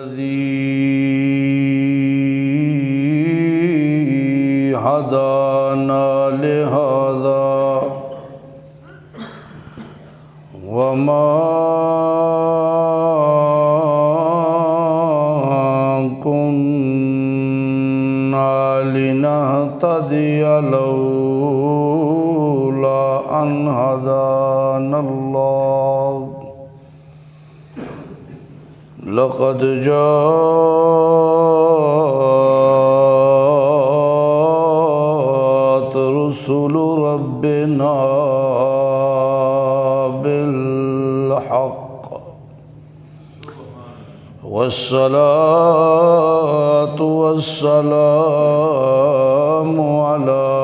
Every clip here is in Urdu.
الذي هدانا لهذا وما كنا لنهتدي لولا أن هدانا الله لقد جاءت رسل ربنا بالحق والصلاة والسلام على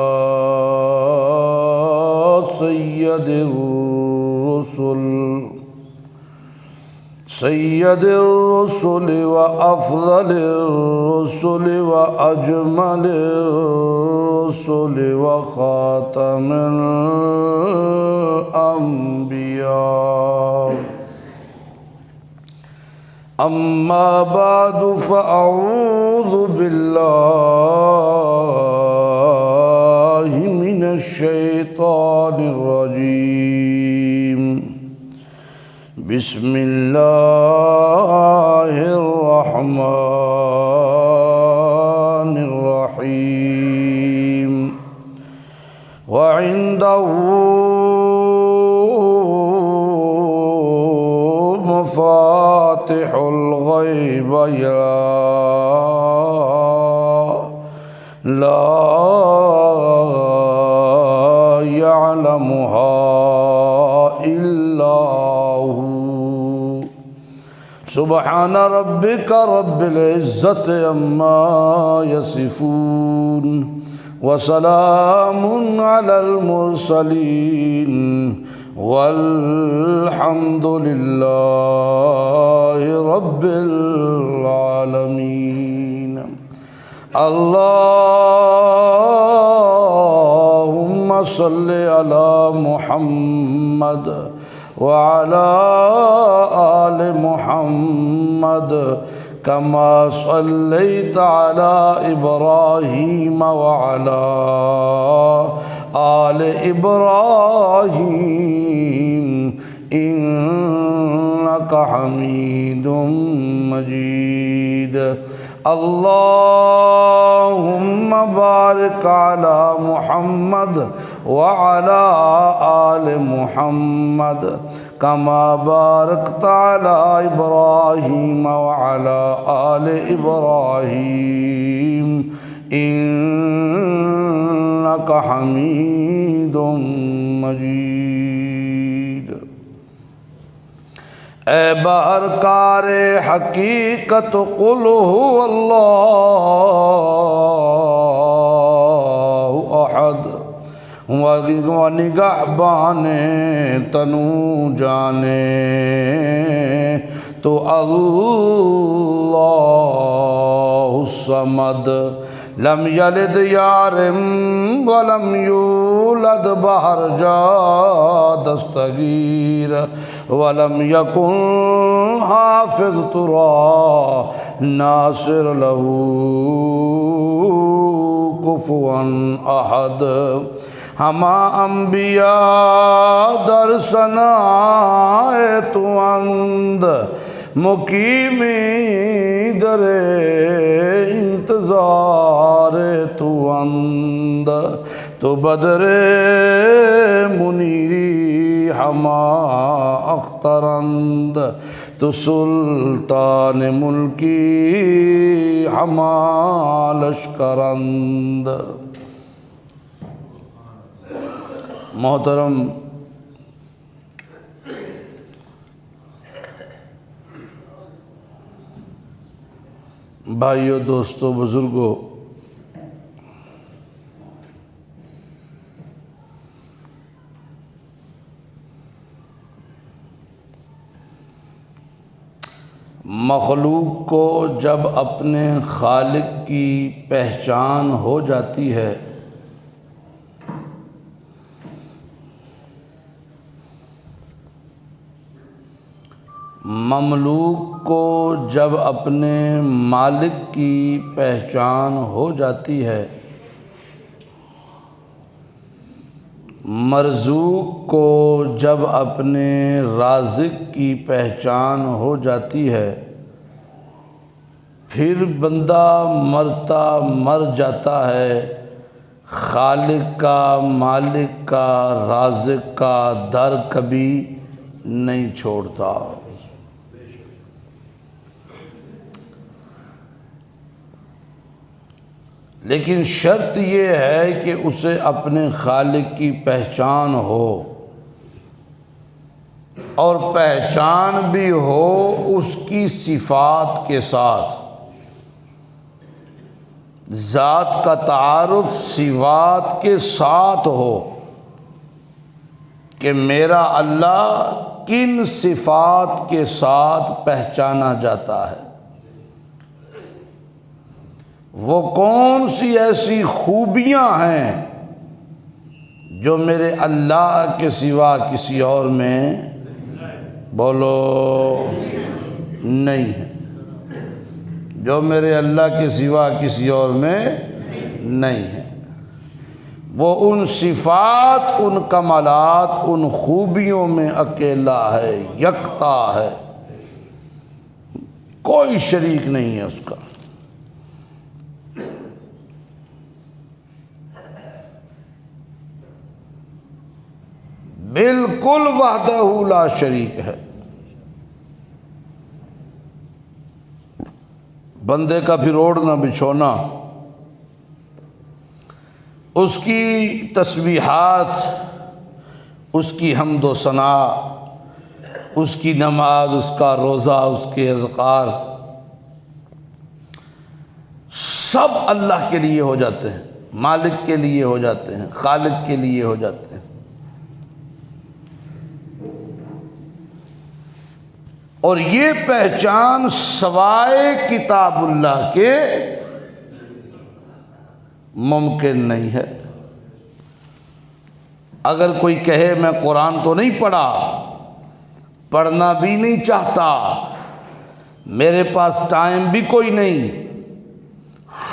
سيد الرسل وأفضل الرسل وأجمل الرسل وخاتم الأنبياء أما بعد فأعوذ بالله من الشيطان الرجيم بسم الله الرحمن الرحيم وعنده مفاتح الغيب لا يعلمها إلا هو سبحان ربك رب العزة عما يصفون وسلام على المرسلين والحمد لله رب العالمين اللهم صل على محمد وعلى آل محمد كما صليت على إبراهيم وعلى آل إبراهيم إنك حميد مجيد اللهم بارك على محمد وعلى آل محمد كما باركت على إبراهيم وعلى آل إبراهيم إنك حميد مجيد اے بارکار حقیقت قل هو اللہ احد و نگہبان تنو جانے تو اللہ الصمد لم یلد یارم ولم یولد بہرجا دستگیر ولم یکن حافظ ترا ناصر لہو کفوا احد ہما انبیاء در ثنائے تو اند مقیمی در انتظار تو اند تو بدر منیری ہما اخترند تو سلطان ملکی ہما لشکرند محترم بھائیو دوستو بزرگو، مخلوق کو جب اپنے خالق کی پہچان ہو جاتی ہے مملوک کو جب اپنے مالک کی پہچان ہو جاتی ہے، مرزوق کو جب اپنے رازق کی پہچان ہو جاتی ہے، پھر بندہ مر جاتا ہے، خالق کا، مالک کا، رازق کا در کبھی نہیں چھوڑتا۔ لیکن شرط یہ ہے کہ اسے اپنے خالق کی پہچان ہو، اور پہچان بھی ہو اس کی صفات کے ساتھ۔ ذات کا تعارف صفات کے ساتھ ہو کہ میرا اللہ کن صفات کے ساتھ پہچانا جاتا ہے، وہ کون سی ایسی خوبیاں ہیں جو میرے اللہ کے سوا کسی اور میں بولو نہیں ہے، جو میرے اللہ کے سوا کسی اور میں نہیں ہے۔ وہ ان صفات، ان کمالات، ان خوبیوں میں اکیلا ہے، یکتا ہے، کوئی شریک نہیں ہے اس کا۔ بالکل وحدہ لا شریک ہے۔ بندے کا پھر اوڑھنا بچھونا، اس کی تسبیحات، اس کی حمد و ثنا، اس کی نماز، اس کا روزہ، اس کے اذکار، سب اللہ کے لیے ہو جاتے ہیں، مالک کے لیے ہو جاتے ہیں، خالق کے لیے ہو جاتے ہیں۔ اور یہ پہچان سوائے کتاب اللہ کے ممکن نہیں ہے۔ اگر کوئی کہے میں قرآن تو نہیں پڑھا، پڑھنا بھی نہیں چاہتا، میرے پاس ٹائم بھی کوئی نہیں،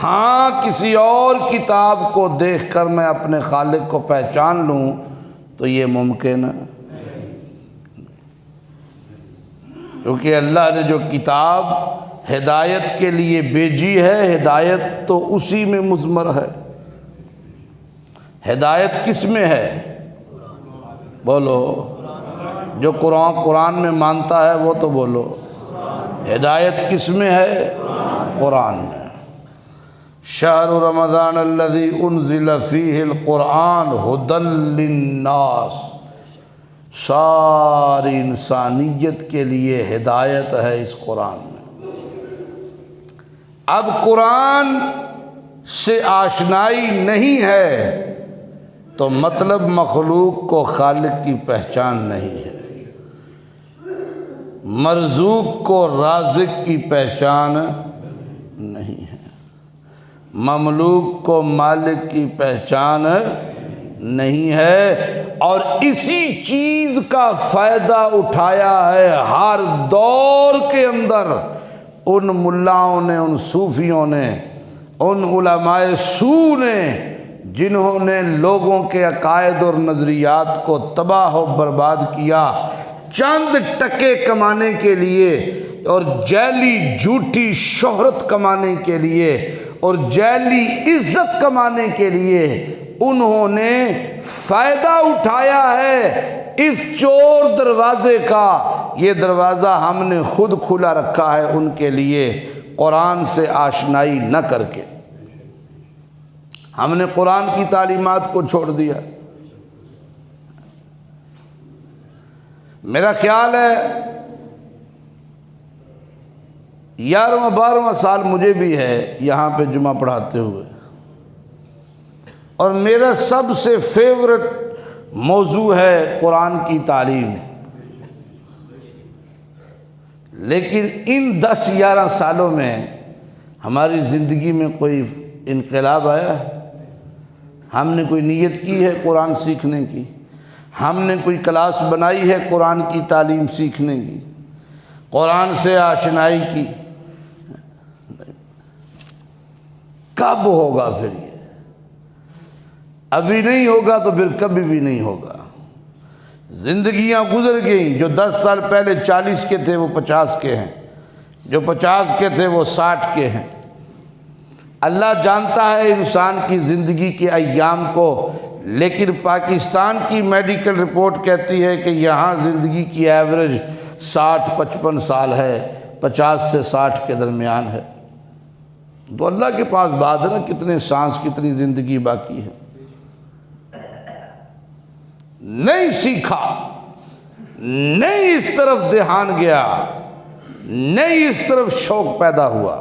ہاں کسی اور کتاب کو دیکھ کر میں اپنے خالق کو پہچان لوں، تو یہ ممکن ہے۔ کیونکہ اللہ نے جو کتاب ہدایت کے لیے بھیجی ہے، ہدایت تو اسی میں مضمر ہے۔ ہدایت کس میں ہے؟ بولو، جو قرآن میں مانتا ہے وہ تو بولو۔ ہدایت کس میں ہے؟ قرآن میں۔ شہر رمضان الذی انزل فیہ القرآن ھدی للناس، ساری انسانیت کے لیے ہدایت ہے اس قرآن میں۔ اب قرآن سے آشنائی نہیں ہے تو مطلب مخلوق کو خالق کی پہچان نہیں ہے، مرزوق کو رازق کی پہچان نہیں ہے، مملوک کو مالک کی پہچان نہیں ہے۔ اور اسی چیز کا فائدہ اٹھایا ہے ہر دور کے اندر ان ملاؤں نے، ان صوفیوں نے، ان علماء سو نے، جنہوں نے لوگوں کے عقائد اور نظریات کو تباہ و برباد کیا چند ٹکے کمانے کے لیے، اور جعلی جھوٹی شہرت کمانے کے لیے، اور جعلی عزت کمانے کے لیے۔ انہوں نے فائدہ اٹھایا ہے اس چور دروازے کا۔ یہ دروازہ ہم نے خود کھلا رکھا ہے ان کے لیے، قرآن سے آشنائی نہ کر کے۔ ہم نے قرآن کی تعلیمات کو چھوڑ دیا۔ میرا خیال ہے 11واں 12واں سال مجھے بھی ہے یہاں پہ جمعہ پڑھاتے ہوئے، اور میرا سب سے فیورٹ موضوع ہے قرآن کی تعلیم۔ لیکن ان 10-11 سالوں میں ہماری زندگی میں کوئی انقلاب آیا ہے؟ ہم نے کوئی نیت کی ہے قرآن سیکھنے کی؟ ہم نے کوئی کلاس بنائی ہے قرآن کی تعلیم سیکھنے کی؟ قرآن سے آشنائی کی، کب ہوگا پھر یہ؟ ابھی نہیں ہوگا تو پھر کبھی بھی نہیں ہوگا۔ زندگیاں گزر گئیں، جو 10 سال پہلے 40 کے تھے وہ 50 کے ہیں، جو 50 کے تھے وہ 60 کے ہیں۔ اللہ جانتا ہے انسان کی زندگی کے ایام کو، لیکن پاکستان کی میڈیکل رپورٹ کہتی ہے کہ یہاں زندگی کی ایوریج 60-55 سال ہے، 50 سے 60 کے درمیان ہے۔ تو اللہ کے پاس بات ہے نا، کتنے سانس، کتنی زندگی باقی ہے۔ نہیں سیکھا، نہیں اس طرف دھیان گیا، نہیں اس طرف شوق پیدا ہوا۔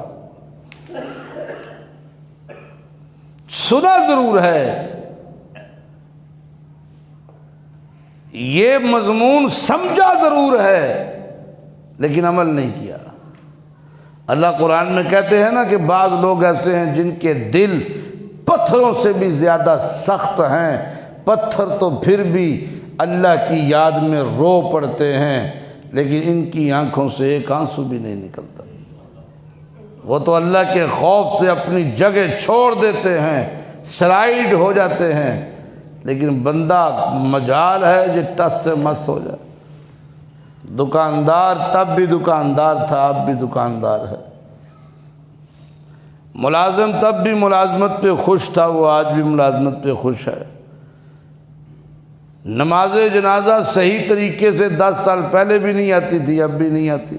سنا ضرور ہے، یہ مضمون سمجھا ضرور ہے، لیکن عمل نہیں کیا۔ اللہ قرآن میں کہتے ہیں نا کہ بعض لوگ ایسے ہیں جن کے دل پتھروں سے بھی زیادہ سخت ہیں، پتھر تو پھر بھی اللہ کی یاد میں رو پڑتے ہیں، لیکن ان کی آنکھوں سے ایک آنسو بھی نہیں نکلتا۔ وہ تو اللہ کے خوف سے اپنی جگہ چھوڑ دیتے ہیں، سلائیڈ ہو جاتے ہیں، لیکن بندہ مجال ہے جو ٹس سے مس ہو جائے۔ دکاندار تب بھی دکاندار تھا، اب بھی دکاندار ہے۔ ملازم تب بھی ملازمت پہ خوش تھا، وہ آج بھی ملازمت پہ خوش ہے۔ نماز جنازہ صحیح طریقے سے 10 سال پہلے بھی نہیں آتی تھی، اب بھی نہیں آتی۔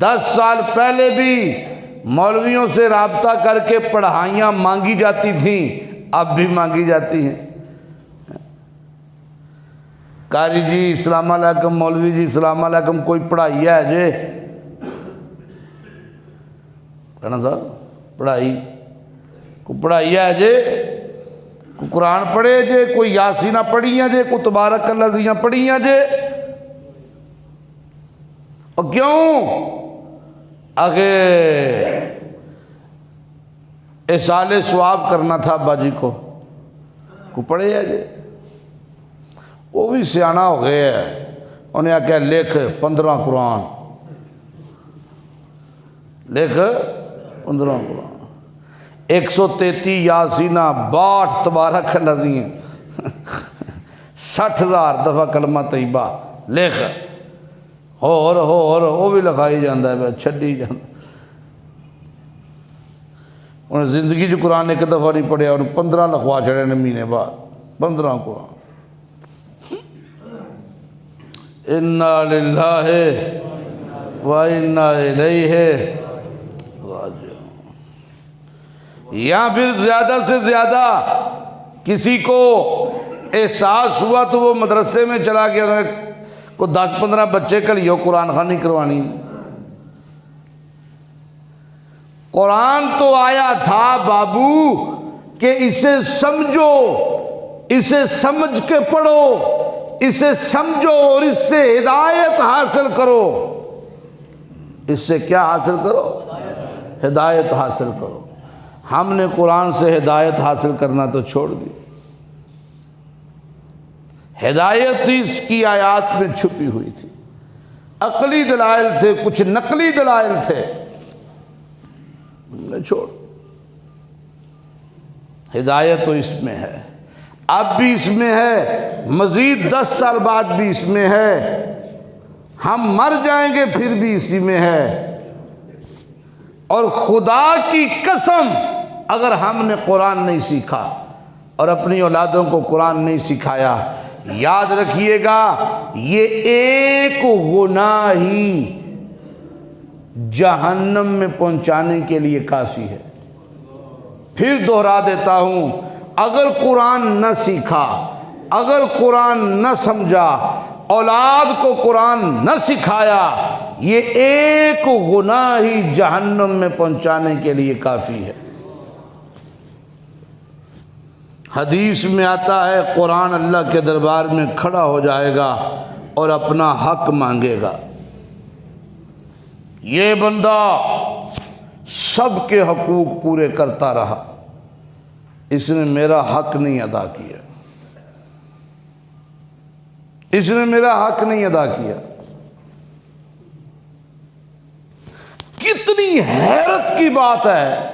10 سال پہلے بھی مولویوں سے رابطہ کر کے پڑھائیاں مانگی جاتی تھیں، اب بھی مانگی جاتی ہیں۔ قاری جی السلام علیکم، مولوی جی السلام علیکم، کوئی پڑھائی ہے جے؟ کہنا صاحب پڑھائی، کوئی پڑھائی ہے جے؟ کوئی قرآن پڑھے جے؟ کوئی یاسینہ پڑھی ہیں جے؟ کوئی تبارک اللہ زیاں پڑھی ہیں جے؟ اور کیوں؟ آگے احسال ثواب کرنا تھا باجی کو، پڑھے ہے جی؟ وہ بھی سیانا ہو گئے ہے، انہیں آکھا لکھ 15 قرآن، لکھ 15 قرآن، 133 یاسینہ، 62 تبارک اللہ 60,000 دفعہ کلمہ طیبہ لکھ، ہور وہ بھی لکھائی جاندہ ہے، چھڑی جاندہ۔ انہیں زندگی جو قرآن ایک دفعہ نہیں پڑھیا، انہیں 15 لکھوا چھڑے نے مہینے بعد، 15 قرآن۔ اِنَّا لِلَّهِ وَإِنَّا إِلَيْهِ راجعون۔ یا پھر زیادہ سے زیادہ کسی کو احساس ہوا تو وہ مدرسے میں چلا گیا، کو 10-15 بچے کلیو قرآن خوانی کروانی۔ قرآن تو آیا تھا بابو کہ اسے سمجھو، اسے سمجھ کے پڑھو، اسے سمجھو اور اس سے ہدایت حاصل کرو۔ اس سے کیا حاصل کرو؟ ہدایت حاصل کرو۔ ہم نے قرآن سے ہدایت حاصل کرنا تو چھوڑ دی۔ ہدایت اس کی آیات میں چھپی ہوئی تھی، عقلی دلائل تھے، کچھ نقلی دلائل تھے، ہم نے چھوڑ۔ ہدایت تو اس میں ہے، اب بھی اس میں ہے، مزید 10 سال بعد بھی اس میں ہے، ہم مر جائیں گے پھر بھی اسی میں ہے۔ اور خدا کی قسم اگر ہم نے قرآن نہیں سیکھا اور اپنی اولادوں کو قرآن نہیں سکھایا، یاد رکھیے گا یہ ایک گناہ ہی جہنم میں پہنچانے کے لیے کافی ہے۔ پھر دوہرا دیتا ہوں، اگر قرآن نہ سیکھا، اگر قرآن نہ سمجھا، اولاد کو قرآن نہ سکھایا، یہ ایک گناہ ہی جہنم میں پہنچانے کے لیے کافی ہے۔ حدیث میں آتا ہے قرآن اللہ کے دربار میں کھڑا ہو جائے گا اور اپنا حق مانگے گا۔ یہ بندہ سب کے حقوق پورے کرتا رہا، اس نے میرا حق نہیں ادا کیا، اس نے میرا حق نہیں ادا کیا۔ کتنی حیرت کی بات ہے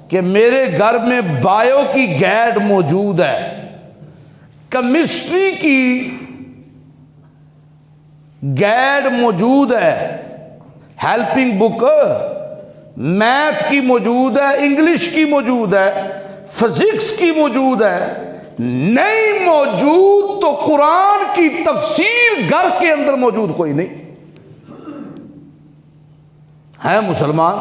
کہ میرے گھر میں بایو کی گائیڈ موجود ہے، کیمسٹری کی گائیڈ موجود ہے، ہیلپنگ بک، میتھ کی موجود ہے، انگلش کی موجود ہے، فزکس کی موجود ہے، نہیں موجود تو قرآن کی تفسیر گھر کے اندر موجود کوئی نہیں ہے۔ مسلمان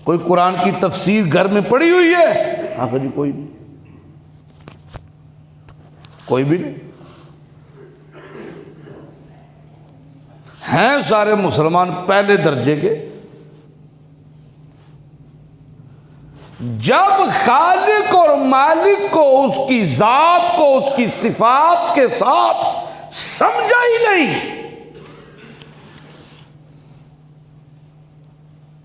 کوئی قرآن کی تفسیر گھر میں پڑی ہوئی ہے؟ ہاں جی، کوئی نہیں، کوئی بھی نہیں۔ ہیں سارے مسلمان پہلے درجے کے۔ جب خالق اور مالک کو، اس کی ذات کو، اس کی صفات کے ساتھ سمجھا ہی نہیں،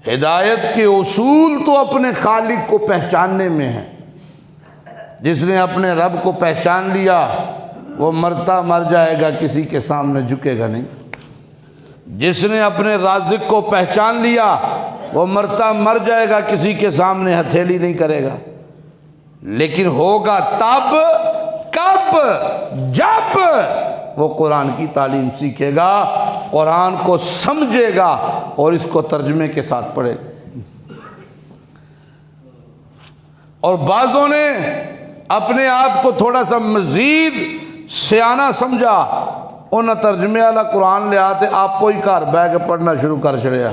ہدایت کے اصول تو اپنے خالق کو پہچاننے میں ہیں۔ جس نے اپنے رب کو پہچان لیا وہ مرتا مر جائے گا، کسی کے سامنے جھکے گا نہیں۔ جس نے اپنے رازق کو پہچان لیا وہ مرتا مر جائے گا، کسی کے سامنے ہتھیلی نہیں کرے گا۔ لیکن ہوگا تب، کب؟ جب وہ قرآن کی تعلیم سیکھے گا، قرآن کو سمجھے گا اور اس کو ترجمے کے ساتھ پڑھے گا۔ اور بعضوں نے اپنے آپ کو تھوڑا سا مزید سیانہ سمجھا، انہیں ترجمے والا قرآن لے آتے، آپ کو ہی گھر بہ کے پڑھنا شروع کر چھڑیا۔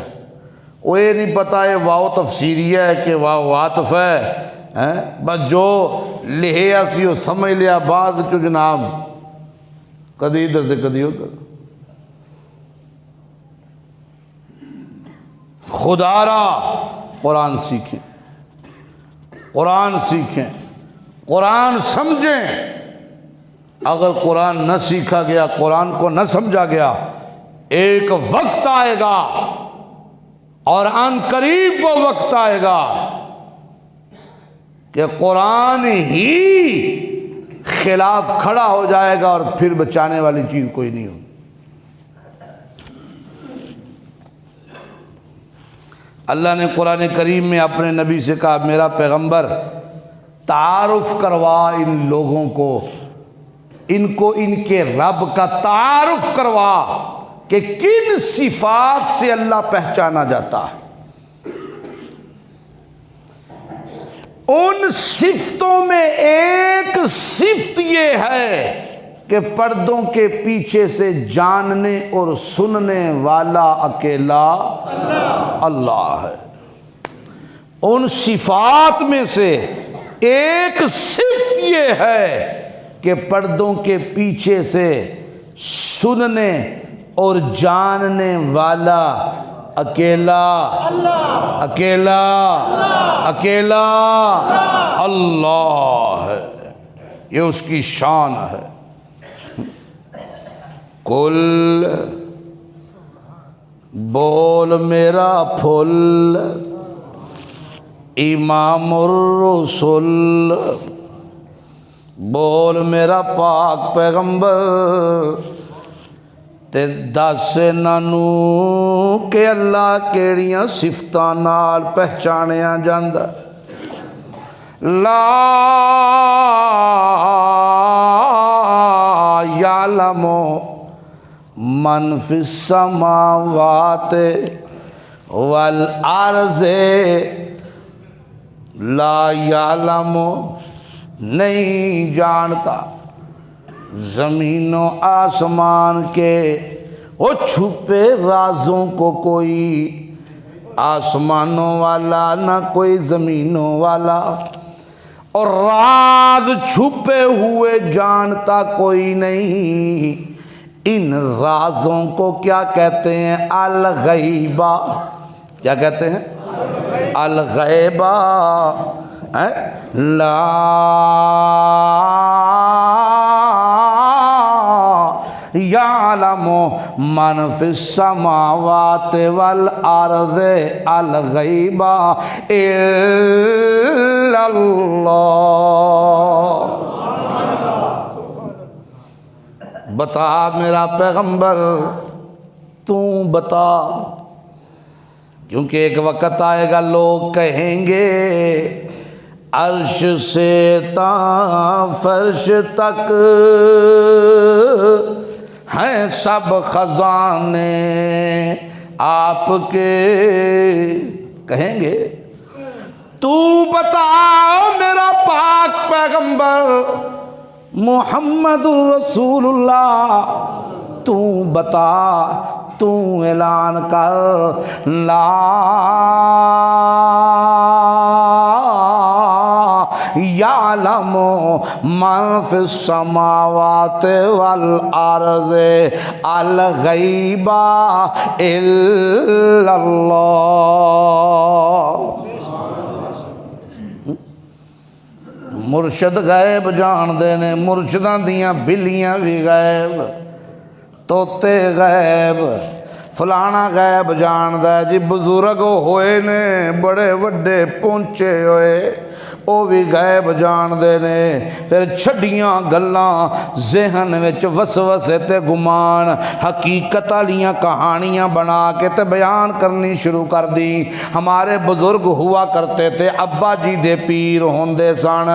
وہ یہ نہیں پتا یہ واو تفسیری ہے کہ واو عاطف ہے، بس جو لہے اسی وہ سمجھ لیا، بعض چو جناب کدی ادھر سے کدی ادھر۔ خدا را قرآن سیکھیں، قرآن سیکھیں، قرآن سمجھیں۔ اگر قرآن نہ سیکھا گیا، قرآن کو نہ سمجھا گیا، ایک وقت آئے گا اور ان قریب وہ وقت آئے گا کہ قرآن ہی خلاف کھڑا ہو جائے گا اور پھر بچانے والی چیز کوئی نہیں ہوگی۔ اللہ نے قرآن کریم میں اپنے نبی سے کہا، میرا پیغمبر تعارف کروا ان لوگوں کو، ان کو ان کے رب کا تعارف کروا کہ کن صفات سے اللہ پہچانا جاتا ہے۔ ان صفتوں میں ایک صفت یہ ہے کہ پردوں کے پیچھے سے جاننے اور سننے والا اکیلا اللہ ہے۔ ان صفات میں سے ایک صفت یہ ہے کہ پردوں کے پیچھے سے سننے اور جاننے والا اکیلا اکیلا اکیلا اللہ ہے۔ یہ اس کی شان ہے۔ کل بول میرا پھول امام الرسول، بول میرا پاک پیغمبر تے دس نانو کہ اللہ کیڑیاں صفتاں نال پہچانیا جاندا۔ لا یعلم من فی السماوات والارض، لا یعلم نہیں جانتا زمین و آسمان کے وہ چھپے رازوں کو کوئی آسمانوں والا نہ کوئی زمینوں والا، اور راز چھپے ہوئے جانتا کوئی نہیں۔ ان رازوں کو کیا کہتے ہیں؟ الغیبہ۔ کیا کہتے ہیں؟ الغیبہ۔ لا یعلم من فی السماوات والارض الغیب الا اللہ۔ بتا میرا پیغمبر، تو بتا، کیونکہ ایک وقت آئے گا لوگ کہیں گے عرش سے تا فرش تک ہیں سب خزانے آپ کے، کہیں گے تو بتا میرا پاک پیغمبر محمد رسول اللہ، تو بتا، تو اعلان کر، لا یعلم من فی السماوات والارض الغیب الا اللہ۔ مرشد غیب جان دے نے، مرشداں دیاں بلیاں بھی غیب، توتے غیب، فلانا غیب جان دے جی، بزرگ ہوئے نے بڑے وڈے پہنچے ہوئے او بھی غیب جان دے نے۔ پھر چھڑیاں گلاں ذہن وچ وسوسے تے گمان، حقیقت والیاں کہانیاں بنا کے تے بیان کرنی شروع کر دی۔ ہمارے بزرگ ہوا کرتے تھے، ابا جی دے پیر ہوندے سن،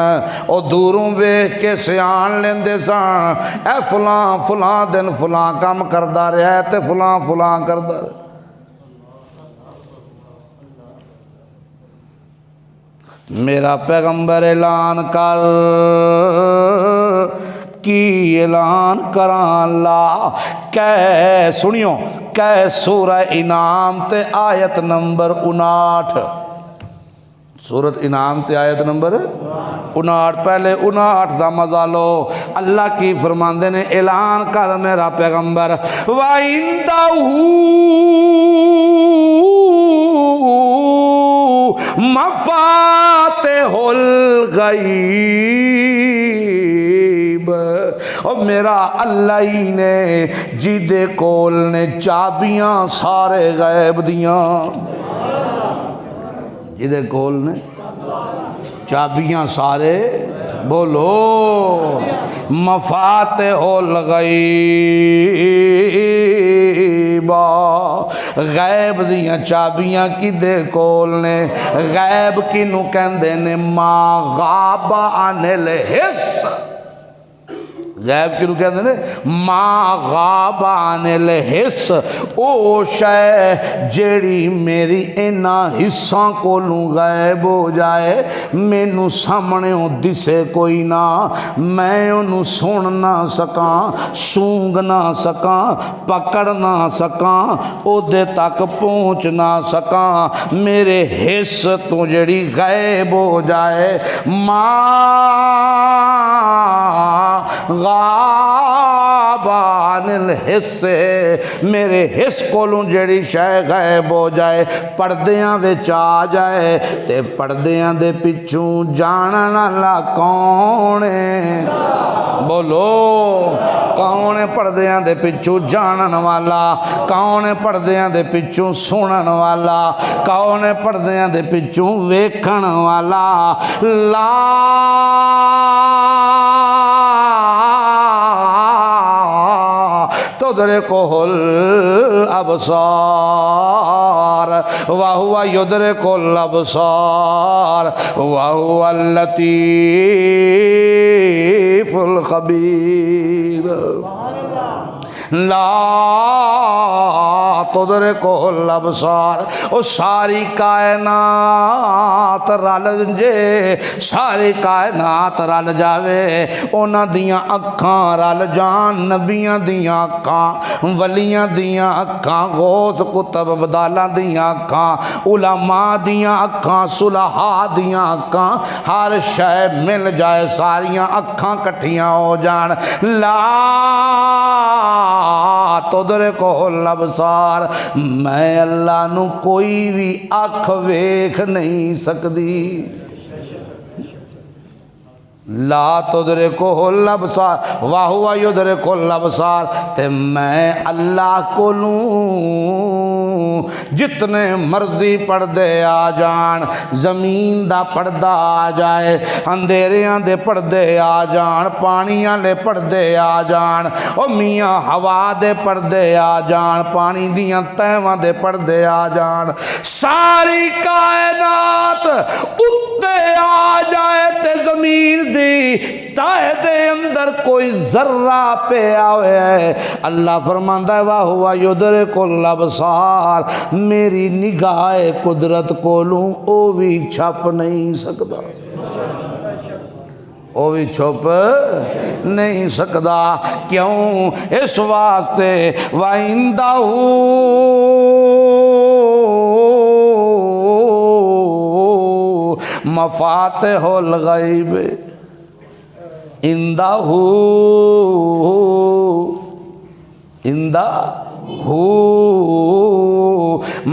او دوروں ویکھ کے سیان لیندے سن، اے فلاں فلاں دن فلاں کام کردا رہا ہے تے فلاں فلاں کردا رہا۔ میرا پیغمبر اعلان کر، کی اعلان کران لا، کہ سنیو، کہ سورہ انعام تے آیت نمبر 59، سورت انعام تے آیت نمبر 59، پہلے 59 دا مزہ لو۔ اللہ کی فرماندے نے اعلان کر میرا پیغمبر، وَعِندَهُ مفاتح الغیب، اور میرا اللہ ہی نے جی دے کول نے چابیاں سارے غیب دیاں، جی دے کول نے چابیاں سارے، بولو مفاتح الغیب، غیب دیاں چابیاں کی دے کول نے۔ غیب کنوں کہندے نے؟ ما غاب عن الحس، غیب کنوں کہندے نے؟ ما غاب عن الحس، او شے جیڑی میری انہاں حصاں کولوں غائب ہو جائے، مینوں سامنے دسے کوئی نہ، میں انہوں سن نہ سکاں، سونگ نہ سکاں، پکڑ نہ سکاں، او دے تک پہنچ نہ سکاں، میرے حص تو جیڑی غائب ہو جائے، ما غاب عن الحس، میرے حص کولوں جیڑی شے غائب ہو جائے، پردیاں وچ آ جائے، تے پردیاں دے پچھوں جانن والا کون ہے؟ بولو کون ہے پردیاں دے پچھوں جانن والا؟ کون ہے پردیاں دے پچھوں سنن والا؟ کون ہے پردیاں دے پچھوں ویکھن والا؟ لا تدرکہ الابصار وہو یدرک الابصار وہو اللطیف الخبیر۔ لا تدرکہ الابصار، او ساری کائنات رل جے، ساری کائنات رل جاوے، اونا دیاں اکھاں رل جان، نبیاں دیاں اکھاں، ولیاں دیاں اکھاں، غوث کتب بدالاں دیاں اکھاں، علماء دیاں اکھاں، صلحاء دیاں اکھاں، ہر شے مل جائے، ساریاں اکھاں کٹھیاں ہو جان۔ لا تدرکہ الابصار، میں اللہ نو کوئی بھی اکھ ویکھ نہیں سکدی۔ لا تدرکہ الابصار وہو یدرک الابصار، تے میں اللہ کو لوں جتنے مرضی پردے آ جان، زمین دا پردہ آ جائے، اندھیریاں دے پردے آ جان، پانیاں دے پردے آ جان، او میاں ہوا دے پردے آ جان، پانی دیاں تہواں دے پردے آ جان، ساری کائنات اتے آ جائے تے زمین تائے دے اندر کوئی ذرہ پہ آوے ہے، اللہ فرماندہ ہے وَهُوَ يُدْرِكُ الْأَبْصَارَ، میری نگاہ قدرت کو لوں او بھی چھپ نہیں سکتا، او بھی چھپ نہیں سکتا، کیوں؟ اس واسطے وَعِندَهُ مفاتح الغیب، عندہ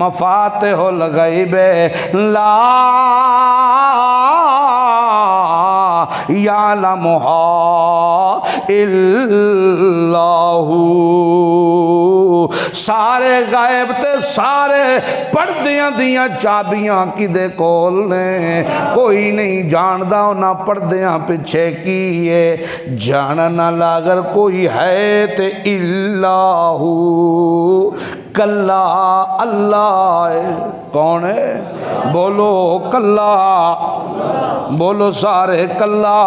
مفاتح الغیب لا یعلمہا الا ہو، سارے غائب تے سارے پردیاں دیاں چابیاں کدے کول نے، کوئی نہیں جاندہ نہ پردیاں پچھے کیے، جاننا لاگر کوئی ہے تے اللہ کلا اللہ ہے، کون ہے؟ بولو کلا، بولو سارے کلا۔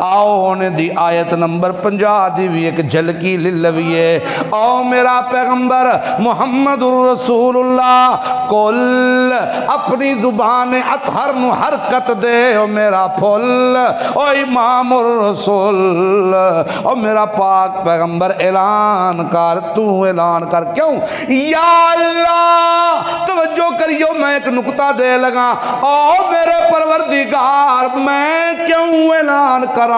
آؤ ہونے دی آیت نمبر 50 دی بھی ایک جھلکی للوی ہے۔ آؤ میرا پیغمبر محمد الرسول اللہ کل اپنی زبان اطہر نو حرکت دے، او میرا پھول او امام الرسول، او میرا پاک پیغمبر اعلان کر، تو اعلان کر، کیوں؟ یا اللہ توجہ کریو، میں ایک نکتہ دے لگا، او میرے پروردگار میں کیوں اعلان کراں؟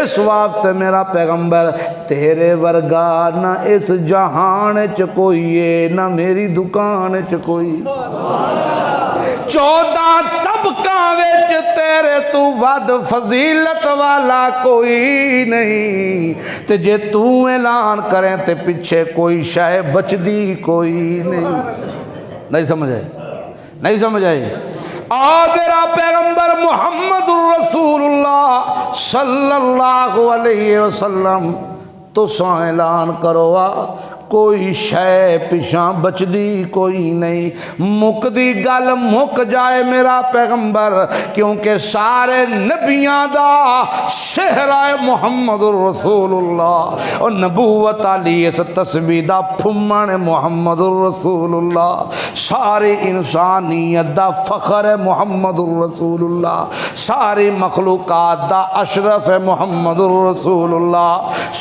اس وقت میرا پیغمبر تیرے ورگا نہ اس جہان چ کوئی ہے، نہ میری دکان چ کوئی، 14 طبقاں وچ تیرے تو ود فضیلت والا کوئی نہیں، تے جے تو اعلان کریں تے پیچھے کوئی شے بچدی کوئی نہیں سمجھ آئی؟ نہیں سمجھ آئی؟ میرا پیغمبر محمد الرسول اللہ صلی اللہ علیہ وسلم تو سو اعلان کرو کوئی شے پیچھاں بچدی کوئی نہیں، مکدی گل مک جائے میرا پیغمبر، کیونکہ سارے نبیاں دا شہرائے محمد الرسول اللہ، اور نبوت علی اس تسبیح دا پھمن محمد الرسول اللہ، ساری انسانیت دا فخر محمد الرسول اللہ، ساری مخلوقات دا اشرف محمد الرسول اللہ،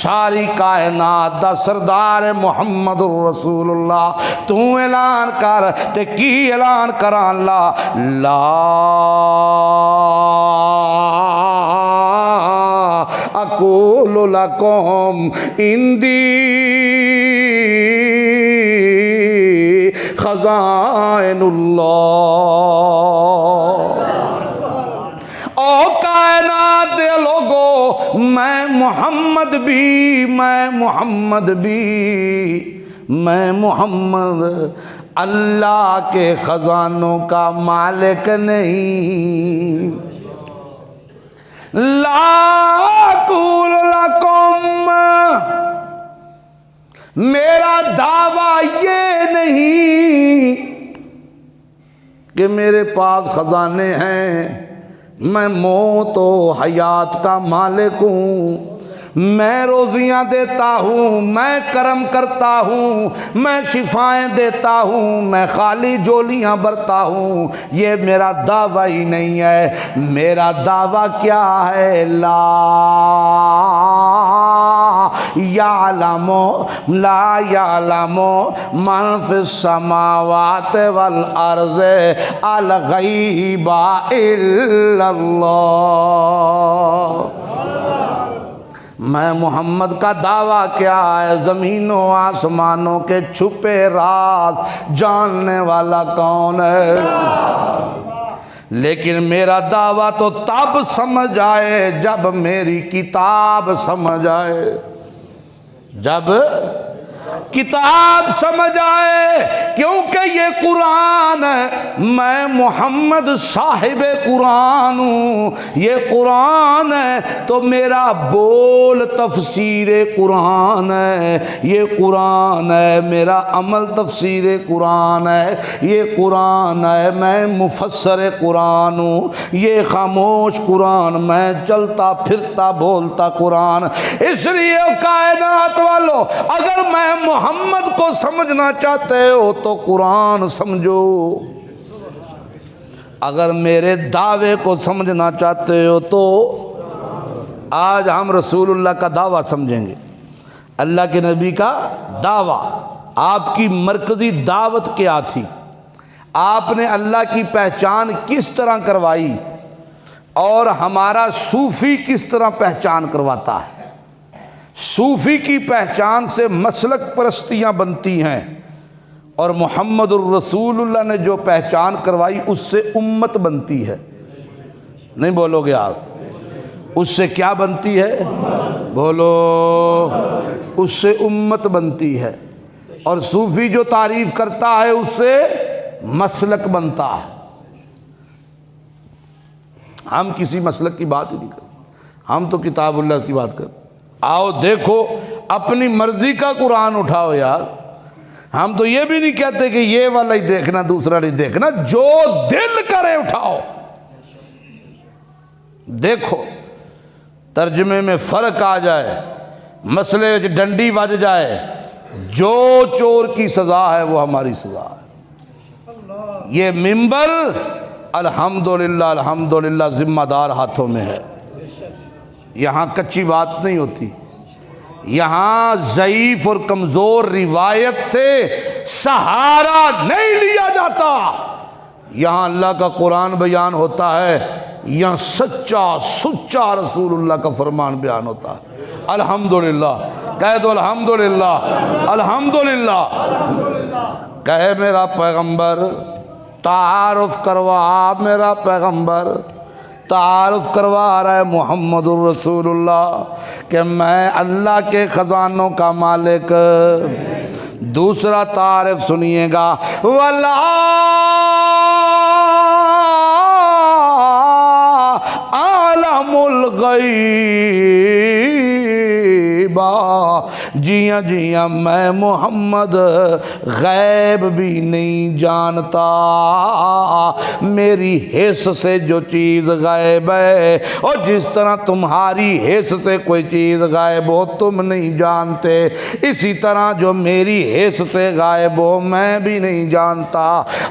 ساری کائنات دا سردار محمد الرسول اللہ، تو اعلان کر تے کی اعلان کران لا اقول لکم اندی خزائن اللہ، او کائنات دے لوگو میں محمد اللہ کے خزانوں کا مالک نہیں، لا اقول لکم، میرا دعویٰ یہ نہیں کہ میرے پاس خزانے ہیں، میں موت و حیات کا مالک ہوں، میں روزیاں دیتا ہوں، میں کرم کرتا ہوں، میں شفائیں دیتا ہوں، میں خالی جولیاں برتا ہوں، یہ میرا دعویٰ ہی نہیں ہے۔ میرا دعویٰ کیا ہے؟ لا یعلم من فی السماوات والارض الغیب الا اللہ۔ میں محمد کا دعویٰ کیا ہے؟ زمینوں آسمانوں کے چھپے راز جاننے والا کون ہے؟ لیکن میرا دعویٰ تو تب سمجھ آئے جب میری کتاب سمجھ آئے، جب کتاب سمجھ آئے، کیونکہ یہ قرآن ہے، میں محمد صاحب قرآن ہوں، یہ قرآن ہے تو میرا بول تفسیر قرآن ہے، یہ قرآن ہے میرا عمل تفسیر قرآن ہے، یہ قرآن ہے میں مفسر قرآن ہوں، یہ خاموش قرآن میں چلتا پھرتا بولتا قرآن۔ اس لیے کائنات والو، اگر میں محمد کو سمجھنا چاہتے ہو تو قرآن سمجھو، اگر میرے دعوے کو سمجھنا چاہتے ہو تو آج ہم رسول اللہ کا دعویٰ سمجھیں گے، اللہ کے نبی کا دعویٰ۔ آپ کی مرکزی دعوت کیا تھی؟ آپ نے اللہ کی پہچان کس طرح کروائی، اور ہمارا صوفی کس طرح پہچان کرواتا ہے؟ صوفی کی پہچان سے مسلک پرستیاں بنتی ہیں، اور محمد الرسول اللہ نے جو پہچان کروائی اس سے امت بنتی ہے۔ نہیں بولو گے آپ؟ اس سے کیا بنتی ہے؟ بولو، اس سے امت بنتی ہے، اور صوفی جو تعریف کرتا ہے اس سے مسلک بنتا ہے۔ ہم کسی مسلک کی بات ہی نہیں کرتے، ہم تو کتاب اللہ کی بات کرتے۔ آؤ دیکھو، اپنی مرضی کا قرآن اٹھاؤ یار، ہم تو یہ بھی نہیں کہتے کہ یہ والا ہی دیکھنا دوسرا نہیں دیکھنا، جو دل کرے اٹھاؤ۔ دیکھو ترجمے میں فرق آ جائے، مسئلے ڈنڈی بج جائے، جو چور کی سزا ہے وہ ہماری سزا ہے۔ یہ منبر الحمدللہ الحمدللہ ذمہ دار ہاتھوں میں ہے، یہاں کچی بات نہیں ہوتی، یہاں ضعیف اور کمزور روایت سے سہارا نہیں لیا جاتا، یہاں اللہ کا قرآن بیان ہوتا ہے، یہاں سچا سچا رسول اللہ کا فرمان بیان ہوتا ہے۔ الحمدللہ کہہ دو، الحمدللہ الحمدللہ کہے میرا پیغمبر، تعارف کروا میرا پیغمبر، تعارف کروا رہا ہے محمد الرسول اللہ کہ میں اللہ کے خزانوں کا مالک۔ دوسرا تعارف سنیے گا، وَلَا عَالَمُ الْغَيْبَ، جیاں جیاں میں محمد غیب بھی نہیں جانتا، میری حس سے جو چیز غائب ہے، اور جس طرح تمہاری حس سے کوئی چیز غائب ہو تم نہیں جانتے، اسی طرح جو میری حس سے غائب ہو میں بھی نہیں جانتا۔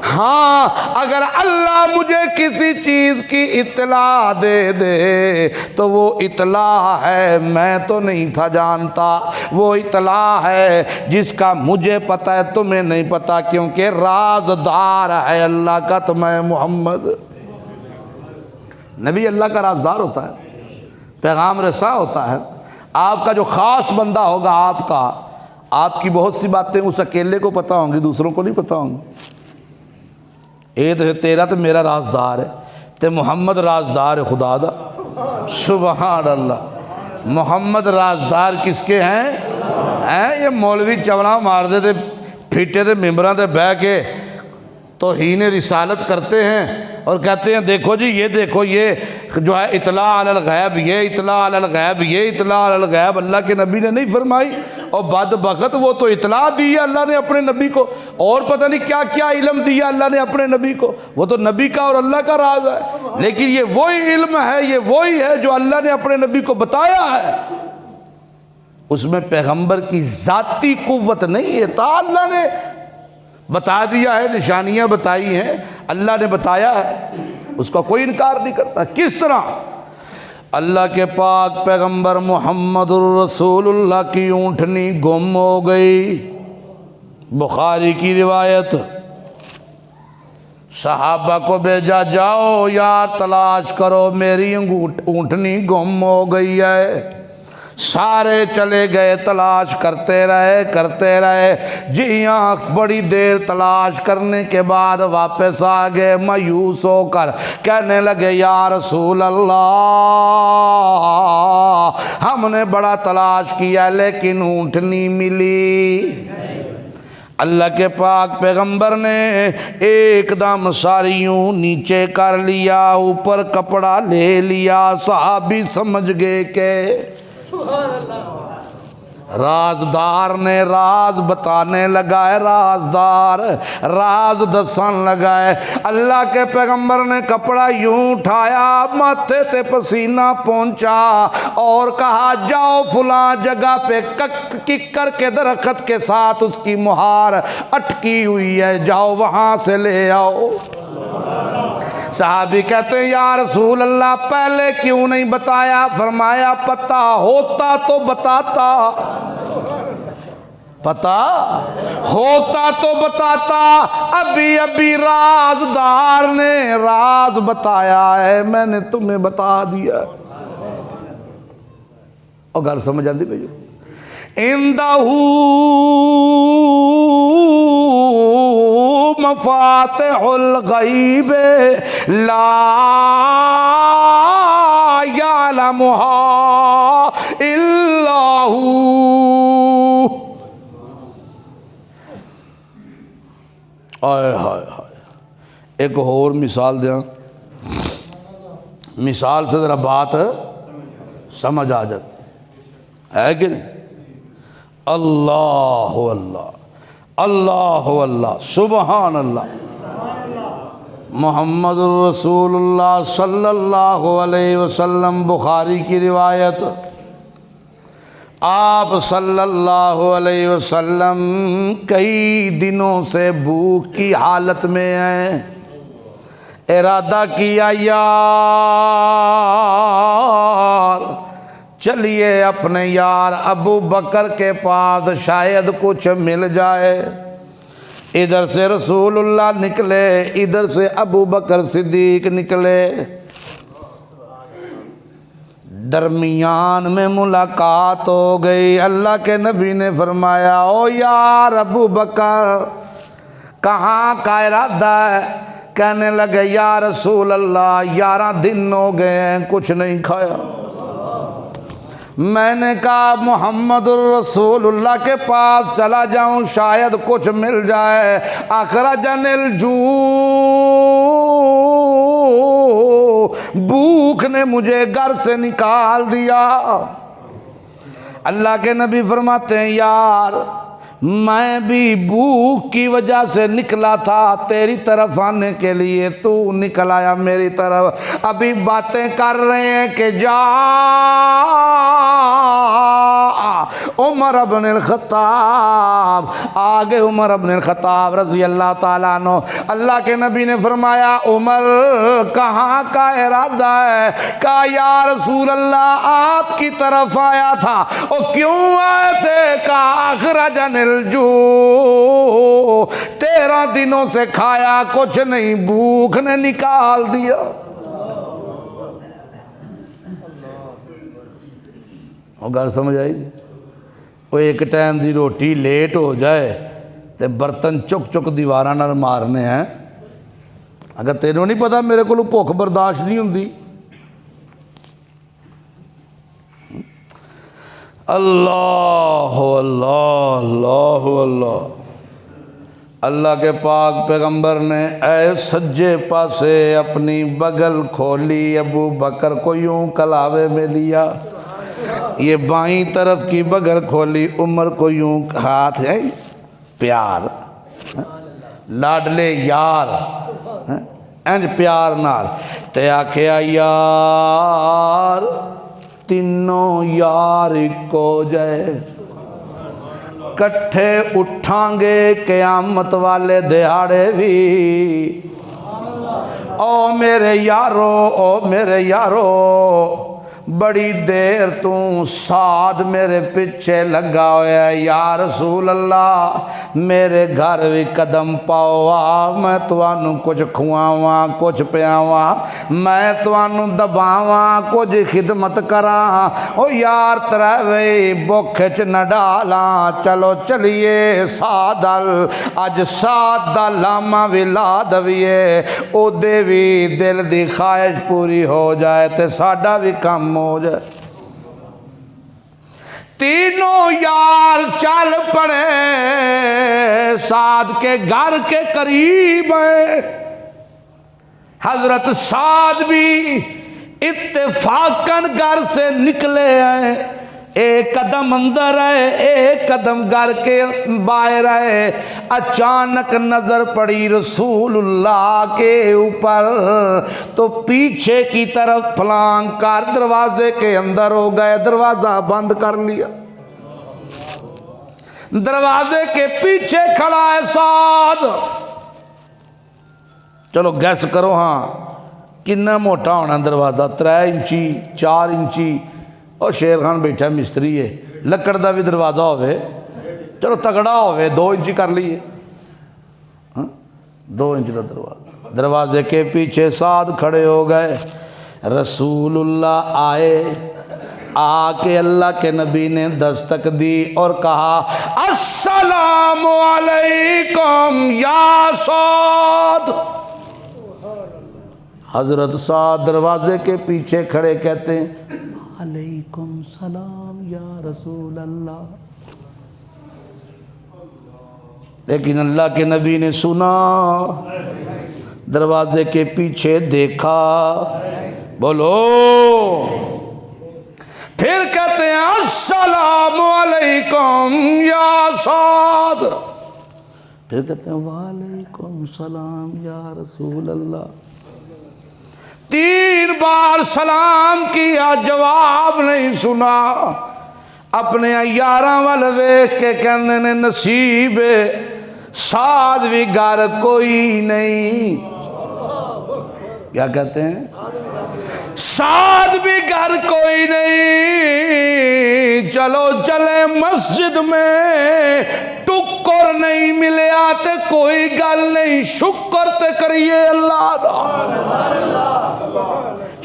ہاں اگر اللہ مجھے کسی چیز کی اطلاع دے دے تو وہ اطلاع ہے میں تو نہیں تھا جانتا، وہ اطلاع ہے جس کا مجھے پتہ ہے تمہیں نہیں پتہ، کیونکہ رازدار ہے اللہ کا، تو میں محمد۔ نبی اللہ کا رازدار ہوتا ہے، پیغام رساں ہوتا ہے۔ آپ کا جو خاص بندہ ہوگا، آپ کی بہت سی باتیں اس اکیلے کو پتہ ہوں گی، دوسروں کو نہیں پتہ ہوں گی۔ اے تو تیرا تو میرا رازدار ہے، تے محمد رازدار ہے خدا دا، سبحان اللہ۔ محمد رازدار کس کے ہیں؟ یہ مولوی چونا مار دے تے پھیٹے تے ممبراں تے بہ کے توہین رسالت کرتے ہیں اور کہتے ہیں دیکھو جی، یہ دیکھو، یہ جو ہے اطلاع علی الغیب، یہ اطلاع علی الغیب، یہ اطلاع علی الغیب اللہ کے نبی نے نہیں فرمائی، اور بدبخت وہ تو اطلاع دی ہے اللہ نے اپنے نبی کو، اور پتہ نہیں کیا کیا علم دیا اللہ نے اپنے نبی کو، وہ تو نبی کا اور اللہ کا راز ہے، لیکن یہ وہی علم ہے، یہ وہی ہے جو اللہ نے اپنے نبی کو بتایا ہے، اس میں پیغمبر کی ذاتی قوت نہیں ہے، تا اللہ نے بتا دیا ہے، نشانیاں بتائی ہیں، اللہ نے بتایا ہے، اس کا کوئی انکار نہیں کرتا۔ کس طرح اللہ کے پاک پیغمبر محمد الرسول اللہ کی اونٹنی گم ہو گئی، بخاری کی روایت، صحابہ کو بھیجا جاؤ یار تلاش کرو، میری اونٹنی گم ہو گئی ہے۔ سارے چلے گئے، تلاش کرتے رہے جی ہاں، بڑی دیر تلاش کرنے کے بعد واپس آ گئے مایوس ہو کر، کہنے لگے یا رسول اللہ ہم نے بڑا تلاش کیا لیکن اونٹ نہیں ملی۔ اللہ کے پاک پیغمبر نے ایک دم ساری یوں نیچے کر لیا، اوپر کپڑا لے لیا، صحابی سمجھ گئے کہ رازدار نے راز بتانے لگا ہے، رازدار راز دسن لگا ہے۔ اللہ کے پیغمبر نے کپڑا یوں اٹھایا، ماتھے تے پسینہ پہنچا اور کہا جاؤ فلاں جگہ پہ ککر کے درخت کے ساتھ اس کی مہار اٹکی ہوئی ہے، جاؤ وہاں سے لے آؤ۔ صحابی کہتے ہیں یا رسول اللہ پہلے کیوں نہیں بتایا؟ فرمایا پتہ ہوتا تو بتاتا، پتہ ہوتا تو بتاتا، ابھی رازدار نے راز بتایا ہے، میں نے تمہیں بتا دیا۔ اور گل سمجھ آتی بھائی، اندہ مفاتح الغیب لا یعلمها الا هو۔ آئے ہائے ہائے، ایک اور مثال دیا، مثال سے ذرا بات سمجھ آ جاتی ہے کہ نہیں؟ اللہ اللہ اللہ اللہ سبحان اللہ، محمد الرسول اللہ صلی اللہ علیہ وسلم، بخاری کی روایت، آپ صلی اللہ علیہ وسلم کئی دنوں سے بھوک کی حالت میں ہیں، ارادہ کیا یار چلیے اپنے یار ابو بکر کے پاس شاید کچھ مل جائے۔ ادھر سے رسول اللہ نکلے، ادھر سے ابو بکر صدیق نکلے، درمیان میں ملاقات ہو گئی۔ اللہ کے نبی نے فرمایا او یار ابو بکر کہاں کا ارادہ ہے؟ کہنے لگے یا رسول اللہ 11 دن ہو گئے ہیں کچھ نہیں کھایا۔ میں نے کہا محمد الرسول اللہ کے پاس چلا جاؤں شاید کچھ مل جائے۔ اخرجن الجوع، بھوک نے مجھے گھر سے نکال دیا۔ اللہ کے نبی فرماتے ہیں یار میں بھی بھوک کی وجہ سے نکلا تھا تیری طرف آنے کے لیے، تو نکل آیا میری طرف۔ ابھی باتیں کر رہے ہیں کہ جا عمر بن الخطاب، آگے عمر بن الخطاب رضی اللہ تعالیٰ عنہ۔ اللہ کے نبی نے فرمایا عمر کہاں کا ارادہ ہے؟ کہا یا رسول اللہ آپ کی طرف آیا تھا۔ اور کیوں آئے تھے؟ کہا اخرجن الجوع، 13 دنوں سے کھایا کچھ نہیں، بھوک نے نکال دیا۔ اور گھر سمجھ آئی؟ وہ ایک ٹائم دی روٹی لیٹ ہو جائے تے برتن چک چک دیواراں نال مارنے ہیں۔ اگر تینوں نہیں پتا میرے کو بھوک برداشت نہیں ہوندی۔ اللہ اللہ اللہ اللہ، اللہ کے پاک پیغمبر نے اے سجے پاسے اپنی بغل کھولی، ابو بکر کو یوں کلاوے میں لیا، یہ بائیں طرف کی بغل کھولی، عمر کو یوں ہاتھ ہے پیار لاڈلے یار انج پیار نال تے آکھیا یار تینوں یار کو جائے، کٹھے اٹھاں گے قیامت والے دیہاڑے بھی۔ او میرے یارو بڑی دیر تو سعد میرے پیچھے لگا ہویا ہے، یا رسول اللہ میرے گھر بھی قدم پاؤ، میں توانوں کچھ کھواواں کچھ پیاواں، میں توانوں دباواں کچھ خدمت کراں، او یار تراوی بوکھچ نہ ڈالاں، چلو چلیے سعد اج سعد دا لاما بھی لا دویے، او دے بھی دل دی خواہش پوری ہو جائے تے ساڈا بھی کم ہو جائے۔ تینوں یار چل پڑے سعد کے گھر کے قریب ہے۔ حضرت سعد بھی اتفاقاً گھر سے نکلے ہیں، ایک قدم اندر ہے ایک قدم گھر کے باہر ہے، اچانک نظر پڑی رسول اللہ کے اوپر تو پیچھے کی طرف پھلانگ کر دروازے کے اندر ہو گئے، دروازہ بند کر لیا، دروازے کے پیچھے کھڑا ہے سعد۔ چلو گیس کرو ہاں کنا موٹا ہونا دروازہ، 3 انچی 4 انچی، اور شیر خان بیٹھا مستری ہے، لکڑ دا بھی دروازہ ہوئے، چلو تگڑا ہوئے 2 انچی کر لیے، 2 انچ دا دروازہ، دروازے کے پیچھے سعد کھڑے ہو گئے۔ رسول اللہ آئے، آ کے اللہ کے نبی نے دستک دی اور کہا السلام علیکم یا سعد۔ حضرت سعد دروازے کے پیچھے کھڑے کہتے ہیں علیکم سلام یا رسول اللہ، لیکن اللہ کے نبی نے سنا، دروازے کے پیچھے دیکھا، بولو، پھر کہتے ہیں السلام علیکم یا سعد، پھر کہتے ہیں وعلیکم السلام یا رسول اللہ۔ 3 بار سلام کیا، جواب نہیں سنا، اپنے یاراں ول ویکھ کے کہندے نے نصیب سعد بھی گھر کوئی نہیں، کیا کہتے ہیں سعد بھی گھر کوئی نہیں، چلو چلے مسجد میں، ٹکر نہیں ملیا تے کوئی گل نہیں، شکر تے کریے اللہ دا،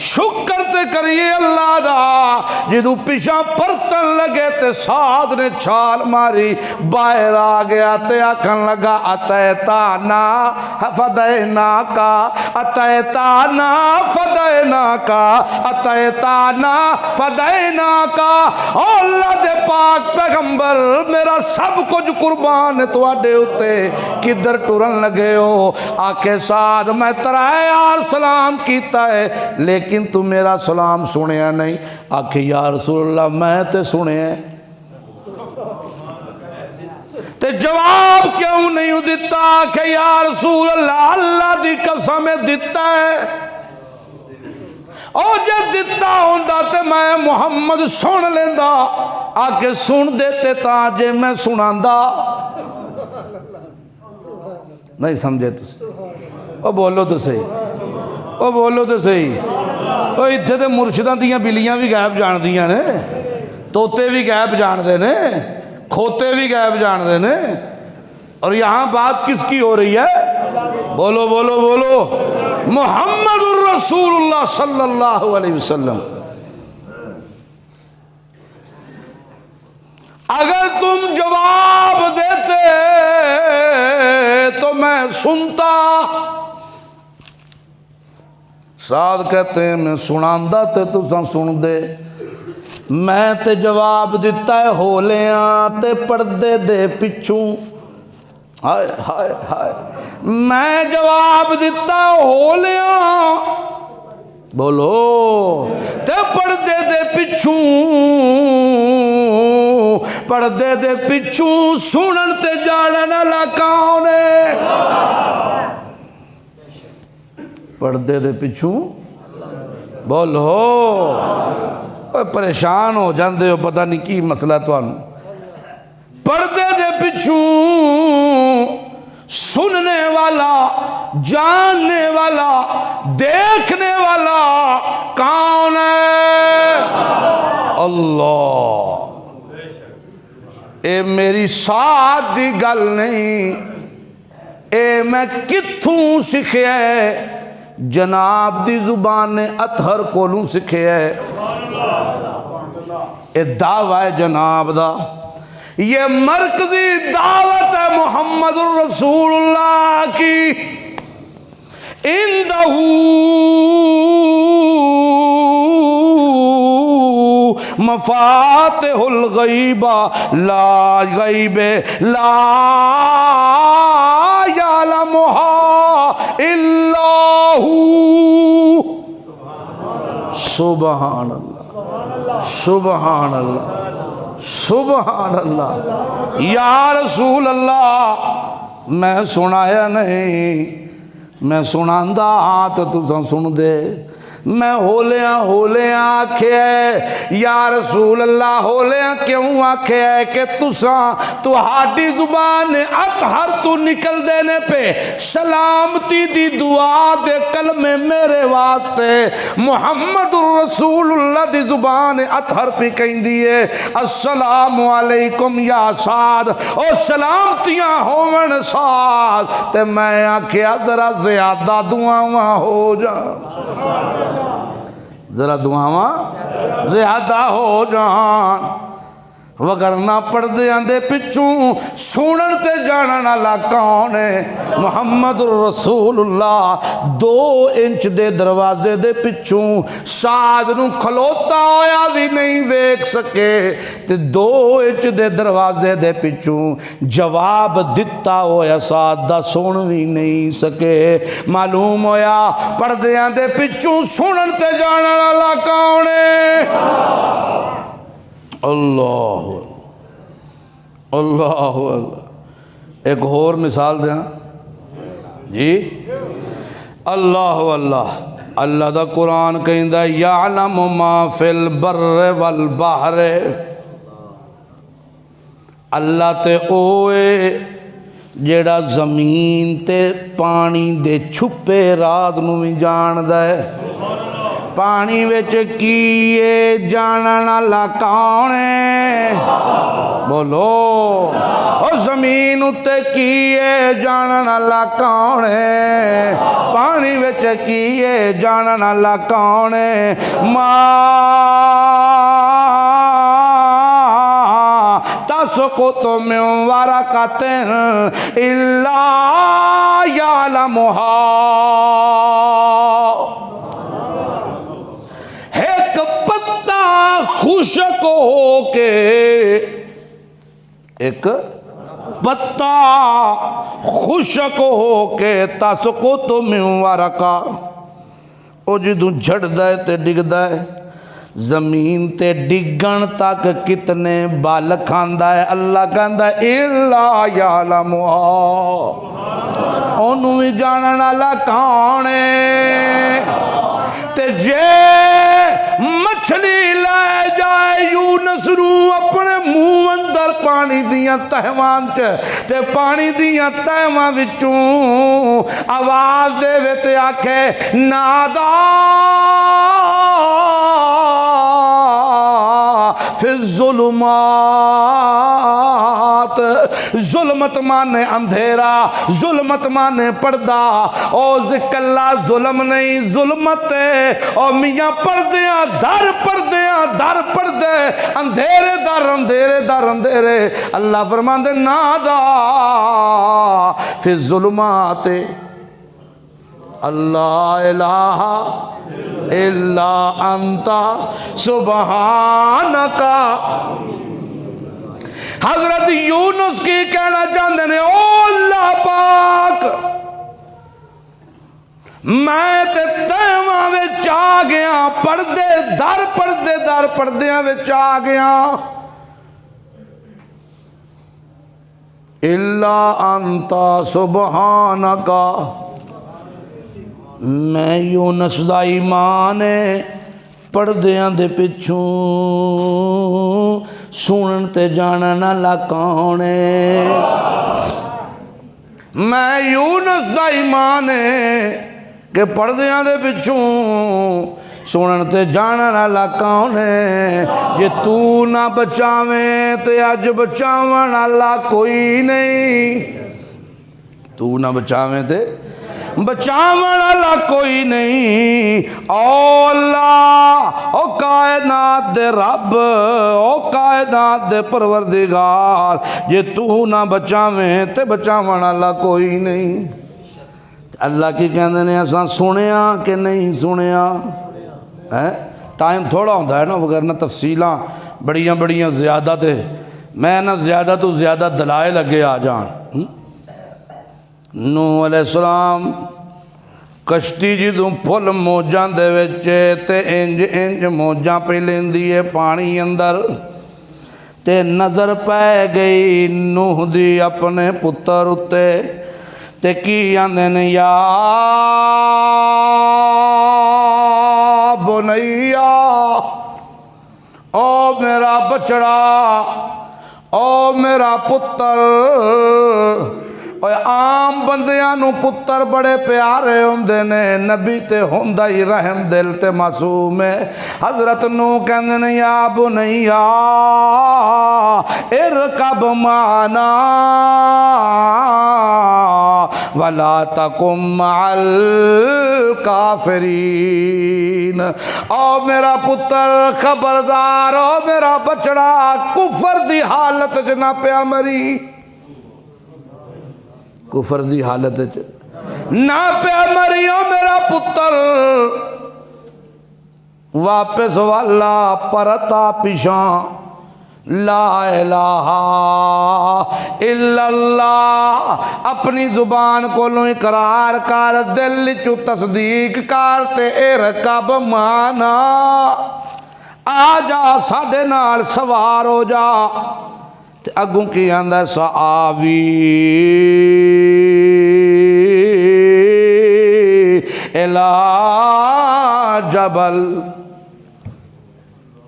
شکر تے کریے اللہ دا۔ جدو پیچھا پرتن لگے تے سعد نے چھال ماری، باہر آ گیا تے آکھن لگا اتیتانا فدیناکا، اتیتانا فدیناکا، اتیتانا فدیناکا، او اللہ دے پاک پیغمبر میرا سب کچھ قربان ہے تواڈے اتے، کدھر ٹرن لگے ہو؟ آکھے سعد میں ترائے یار سلام کیتا ہے لیکن تو میرا سلام سنیا نہیں۔ آکھے یا رسول اللہ میں تے سنیا ہے، تے جواب کیوں نہیں دیتا؟ کہ یا رسول اللہ اللہ دی قسم دیتا ہے، او جے دیتا ہوندا تے میں محمد سن لیندا، آکے سن دیتے تا جے میں سناندا۔ نہیں سمجھے تسی؟ او بولو تو صحیح، او بولو تو صحیح، او اتھے تے مرشداں دیاں بلیاں بھی غائب جان دیاں نے، توتے بھی غائب جان دے نے، کھوتے بھی غائب جان دے نے، اور یہاں بات کس کی ہو رہی ہے؟ بولو بولو بولو، محمد الرسول اللہ صلی اللہ علیہ وسلم۔ اگر تم جواب دیتے تو میں سنتا۔ سعد کہتے ہیں میں سناندہ تے تساں سن دے، میں تے جواب دیتا ہے ہولیاں تے پردے دے پچھوں، ہائے ہائے ہائے، میں جواب دیتا ہے ہولیاں، بولو، تے پردے دے پچھوں، پردے دے پچھوں سنن تے جانن والا کون ہے؟ پردے دے پچھوں، بولو، پریشان ہو جاندے ہو، پتہ نہیں کی مسئلہ تانوں۔ پردے دے پچھوں سننے والا، جاننے والا، دیکھنے والا کون ہے؟ اللہ اے میری ساتھ دی گل نہیں، اے میں کتھوں سکھیا ہے؟ جناب دی زبان اطہر کولوں سکھیا ہے۔ اے دعویٰ ہے جناب دا، یہ مرکزی دعوت ہے محمد الرسول اللہ کی۔ اندہو مفاتح الغیب لا غیب لا یعلمها الا ہو۔ سبحان اللہ، سبحان اللہ، سبحان اللہ۔ یا رسول اللہ میں سنایا نہیں، میں سناندہ ہاں تو تساں سن دے۔ میں ہولیاں آکھے یا رسول اللہ، ہولیاں کیوں آکھے کہ تہاڈی زبان اطہر تو نکل دینے پہ سلامتی دی دعا دے کلمے میرے واسطے محمد الرسول اللہ دی زبان اطہر پہ کہیں دیئے السلام علیکم یا سعد، او سلامتیاں ہومن سعد، تے میں آکھے ذرا زیادہ دعاواں ہو جا، ذرا دعاواں زیادہ ہو جان، وگرنہ پردیاں دے پچھوں سونن تے جانن والا کون ہے؟ محمد الرسول اللہ 2 انچ دے دروازے دے پچھوں سعد نو کھلوتا ہویا بھی نہیں ویکھ سکے تے 2 انچ دے دروازے دے پچھوں جواب دتا ہویا سعد دا سن بھی نہیں سکے۔ معلوم ہویا پردیاں دے پچھوں سونن تے جانن والا کون ہے؟ اللہ اللہ اللہ۔ ایک اور مثال دیں جی، اللہ اللہ اللہ دا قرآن کہندہ یعلم ما فی البر والبحر، اللہ تے اوے جیڑا زمین تے پانی دے چھپے راز نو بھی جان دے۔ پانی وچ کیے جانن والا کون ہے؟ بولو۔ اور زمین اتے کیے جانن والا کون ہے؟ پانی وچ کیے جانن والا کون ہے؟ تسقط من ورقۃ الا یعلمها، ایک پتا خشک ہو کے، ایک پتا خشک ہو کے تسقط من ورقہ، او جدوں جھڑدا ہے تے ڈگدا ہے، زمین تے ڈگن تک کتنے بال کھاندا ہے، اللہ کہندا ہے الا یعلمها، اونوں بھی جانن والا کون ہے؟ تے جے مچھلی لے جائے یونس نو اپنے منہ اندر پانی دیاں تہواں چ، تے پانی دیاں تہواں وچوں آواز دے وے تے آکھے نادا فی الظلمات، ظلمت مانے اندھیرا، ظلمت مانے پردہ، او کلا ظلم نہیں ظلمت ہے، او میاں پردیاں در پردیاں در پردے، اندھیرے در اندھیرے در اندھیرے، اللہ فرماندے نادا فی الظلمات اللہ الہ الا انت سبحانک۔ حضرت یونس کی کہنا چاہتے ہیں او اللہ پاک، میں تے تہواں وچ آ گیا، پردے در پردیاں وچ آ گیا، الا انت سبحانک، میں یونس دا ایمان ہے پردیاں دے پچھوں سنن تے جانن والا کون ہے؟ میں یونس دا ایمان ہے کہ پردیاں دے پچھوں سنن تے جانن والا کون ہے جے تو نہ بچاویں تے اج بچاون والا کوئی نہیں تو نہ بچاویں تے بچاون والا کوئی نہیں او اللہ او کائنات دے رب او کائنات دے پروردگار جے تو نہ بچاویں تے بچاون والا کوئی نہیں اللہ کی کہندے نے اساں سنیا کہ نہیں سنیا ٹائم تھوڑا ہوتا ہے نا وغیرہ تفصیلاں بڑیاں زیادہ تے میں نہ زیادہ تو زیادہ دلائل اگے آ جان نوح علیہ السلام کشتی جدوں پھل موجاں دے وچے تے انج موجاں پہ لیندی ہے پانی اندر تے نظر پہ گئی نوح دی اپنے پتر اتے تے کی آندے نے یا بنیا او میرا بچڑا او میرا پتر عام بندیاں نو پتر بڑے پیارے ہوندے نے نبی تے ہوندا ہی رحم دل تے معصوم ہے حضرت نو کہندے نے یا بنیا ارکب معنا ولا تکم مع الکافرین او میرا پتر خبردار او میرا بچڑا کفر دی حالت جنا پیا مری کفر دی حالت نہ پیا مریو میرا پتر واپس والا پرتا پیشاں لا الہ الا اللہ اپنی زبان کو لوں اقرار کر دل چو تصدیق کر تے ارکب مانا آ جا ساڈے نال سوار ہو جا تے اگوں کی آندا سآوی الی جبل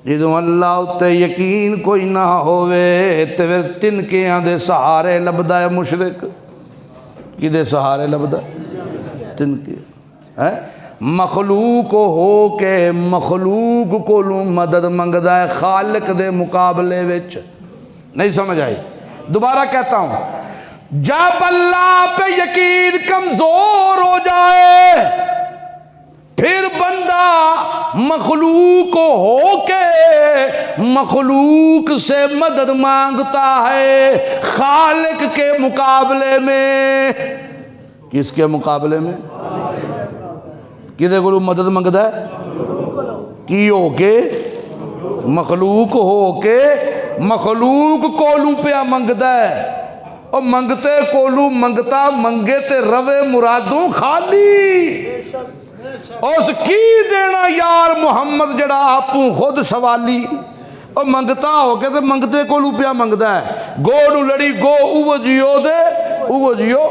جدوں اللہ اتے یقین کوئی نہ ہوئے تے پھر تنکیاں دے سہارے لبدا ہے مشرک کی دے سہارے لبدا تنکیاں مخلوق ہو کے مخلوق کو لوں مدد منگدا ہے خالق دے مقابلے وچ نہیں سمجھ آئی دوبارہ کہتا ہوں جب اللہ پہ یقین کمزور ہو جائے پھر بندہ مخلوق ہو کے مخلوق سے مدد مانگتا ہے خالق کے مقابلے میں کس کے مقابلے میں کدے کو مدد منگتا ہے کی ہو کے مخلوق ہو کے مخلوق کولوں پیا منگتا ہے اور منگتے کولوں منگتا منگے تے روے مرادوں خالی اس کی دینا یار محمد جڑا آپوں خود سوالی اور منگتا ہو کے تے منگتے کولوں پیا منگتا ہے گو نو لڑی گو اوہ جیو دے اوہ جیو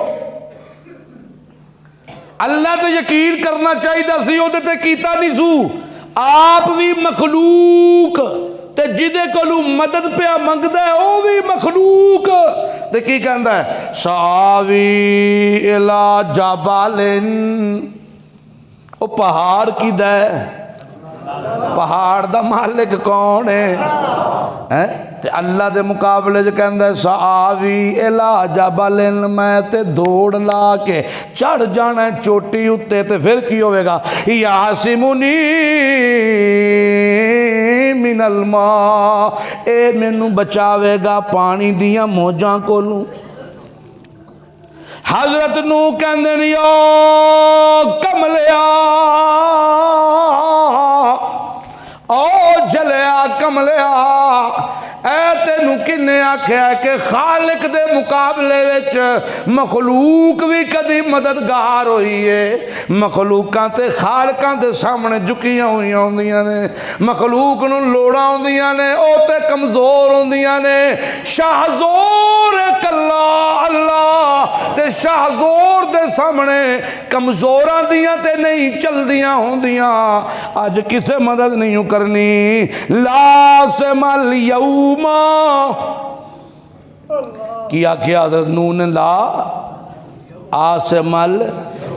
اللہ تے یقین کرنا چاہیے دا سی او دے تے کیتا نہیں سو آپ بھی مخلوق تے جدے کولوں مدد پیا منگدا ہے او بھی مخلوق تے کی کہندا ہے ساوی الی جبالن او پہاڑ کی دے پہاڑ دا مالک کون ہے تے اللہ دے مقابلے جو کہندا ہے ساوی الی جبالن میں تے دوڑ لا کے چڑھ جانا ہے چوٹی اتے تے پھر کی ہوئے گا یاسمونی من الماء اے مینوں بچاوے گا پانی دیاں موجاں کولوں حضرت نو کہندے نے او کملیا او جلیا کملیا اے تینو کنے آکھیا کہ خالق دے مقابلے وچ مخلوق بھی کدی مددگار ہوئی ہے مخلوقاں تے خالقاں دے سامنے جھکیاں ہوئی ہوندیاں نے مخلوق نو لوڑاں ہوندیاں نے او تے کمزور ہوندیاں نے شاہزور کلا اللہ تے شاہزور دے سامنے کمزوراں دیاں تے نہیں چل دیاں ہوندیاں آج کسے مدد نہیں کرنی لا سمال یوم کیا کیا حضرت نو نے لا آسمل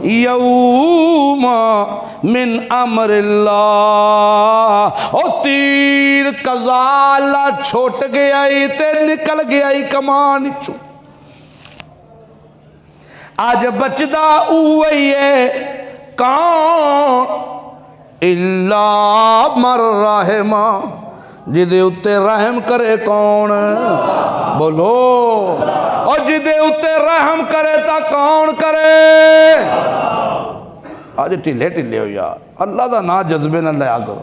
یوم من امر اللہ، او تیر کزالا چھوٹ گیا ہی تے نکل گیا ہی کمان چو، آج بچدا اوہی ہے کون اللہ مر رحمہ، جدے اتے رحم کرے کون، بولو، اور جدے اتے رحم کرے تا کون کرے، آج ٹھلے ٹھلے ہو یار، اللہ دا نا جذبے نہ لیا کرو،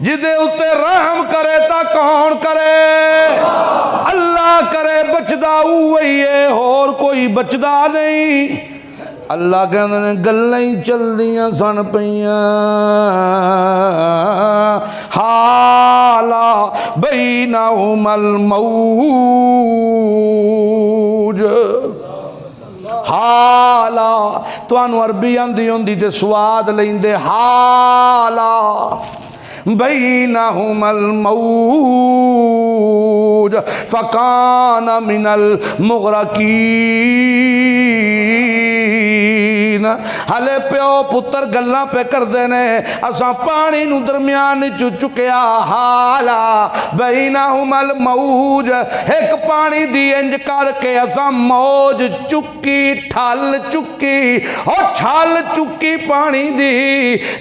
جدے اتے رحم کرے تا کون کرے، اللہ کرے بچدا ہوئی ہے اور کوئی بچدا نہیں۔ اللہ کہندے نے گلیں چل دیاں سن پیاں، حالا بینہم الموج، حالا توانو عربی آندی ہوندی تے سواد لیندے، حالا بینہم الموج فکان من المغرقین، ہلے پیو پتر گلاں پہ کر دینے، اساں پانی نو درمیان چکیا، حالا بینہم الموج، ایک پانی دی انج کر کے اساں موج چکی، ٹھل چکی، اور چھل چکی پانی دی،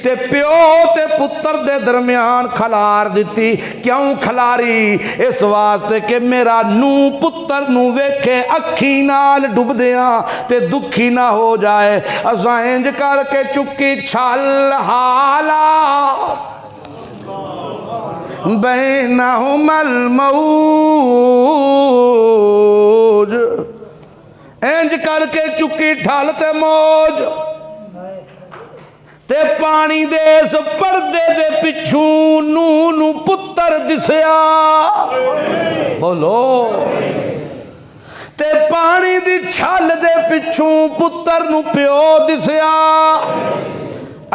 تے پیو تے پتر دے درمیان کھلار دیتی، کیوں کھلاری، اس واسطے کہ میرا نو پتر نو ویکھے اکھی نال ڈب دیاں تے دکھی نہ ہو جائے، اساں انج کر کے چکی چھل، حالا بینہم الموج، انج کر کے چکی ٹھل تے موج، تے پانی دے اس پردے دے پچھوں نو پتر دسیا، بولو، تے پانی دی چھل دے پچھوں پتر نو پیو دسیا،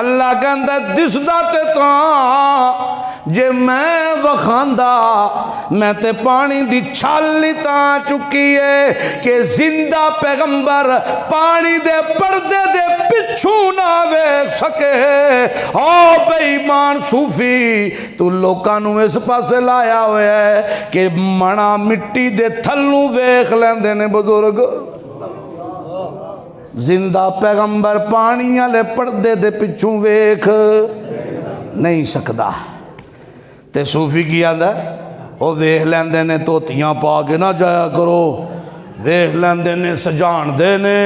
اللہ کہندا دسدا تے تاں جے میں وکھاندا، میں تے پانی دی چھل تاں چکی ہے کہ زندہ پیغمبر پانی دے پردے دے پچھوں نہ ویکھ سکے۔ او بے ایمان صوفی، تو لوکاں نو اس پاسے لایا ہویا ہے کہ منا مٹی دے تھلوں ویکھ لیندے نے بزرگ، زندہ پیغمبر پانی والے پردے دے پچھوں ویکھ نہیں سکدا۔ تے صوفی کی آدھا وہ ویکھ لیندے نے توتیاں پا کے نہ جایا کرو، ویکھ لیندے نے سجان دے نے،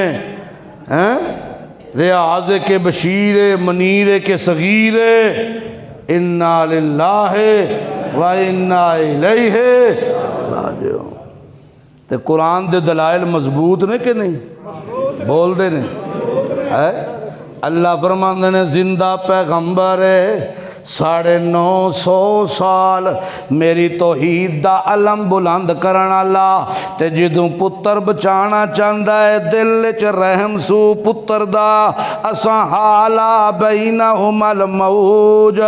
ریاض کے بشیر منیر کے صغیر، انا للہ و انا الیہ راجعون۔ تے قرآن دے دلائل مضبوط نے کہ نہیں؟ بول دے نے، اللہ فرماندے نے زندہ پیغمبر ہے، 950 سال میری توحید دا علم بلند کرن والا، تے جدوں پتر بچانا چاہندا ہے دل وچ رحم سو پتر دا، اساں حالا بینہم الموج۔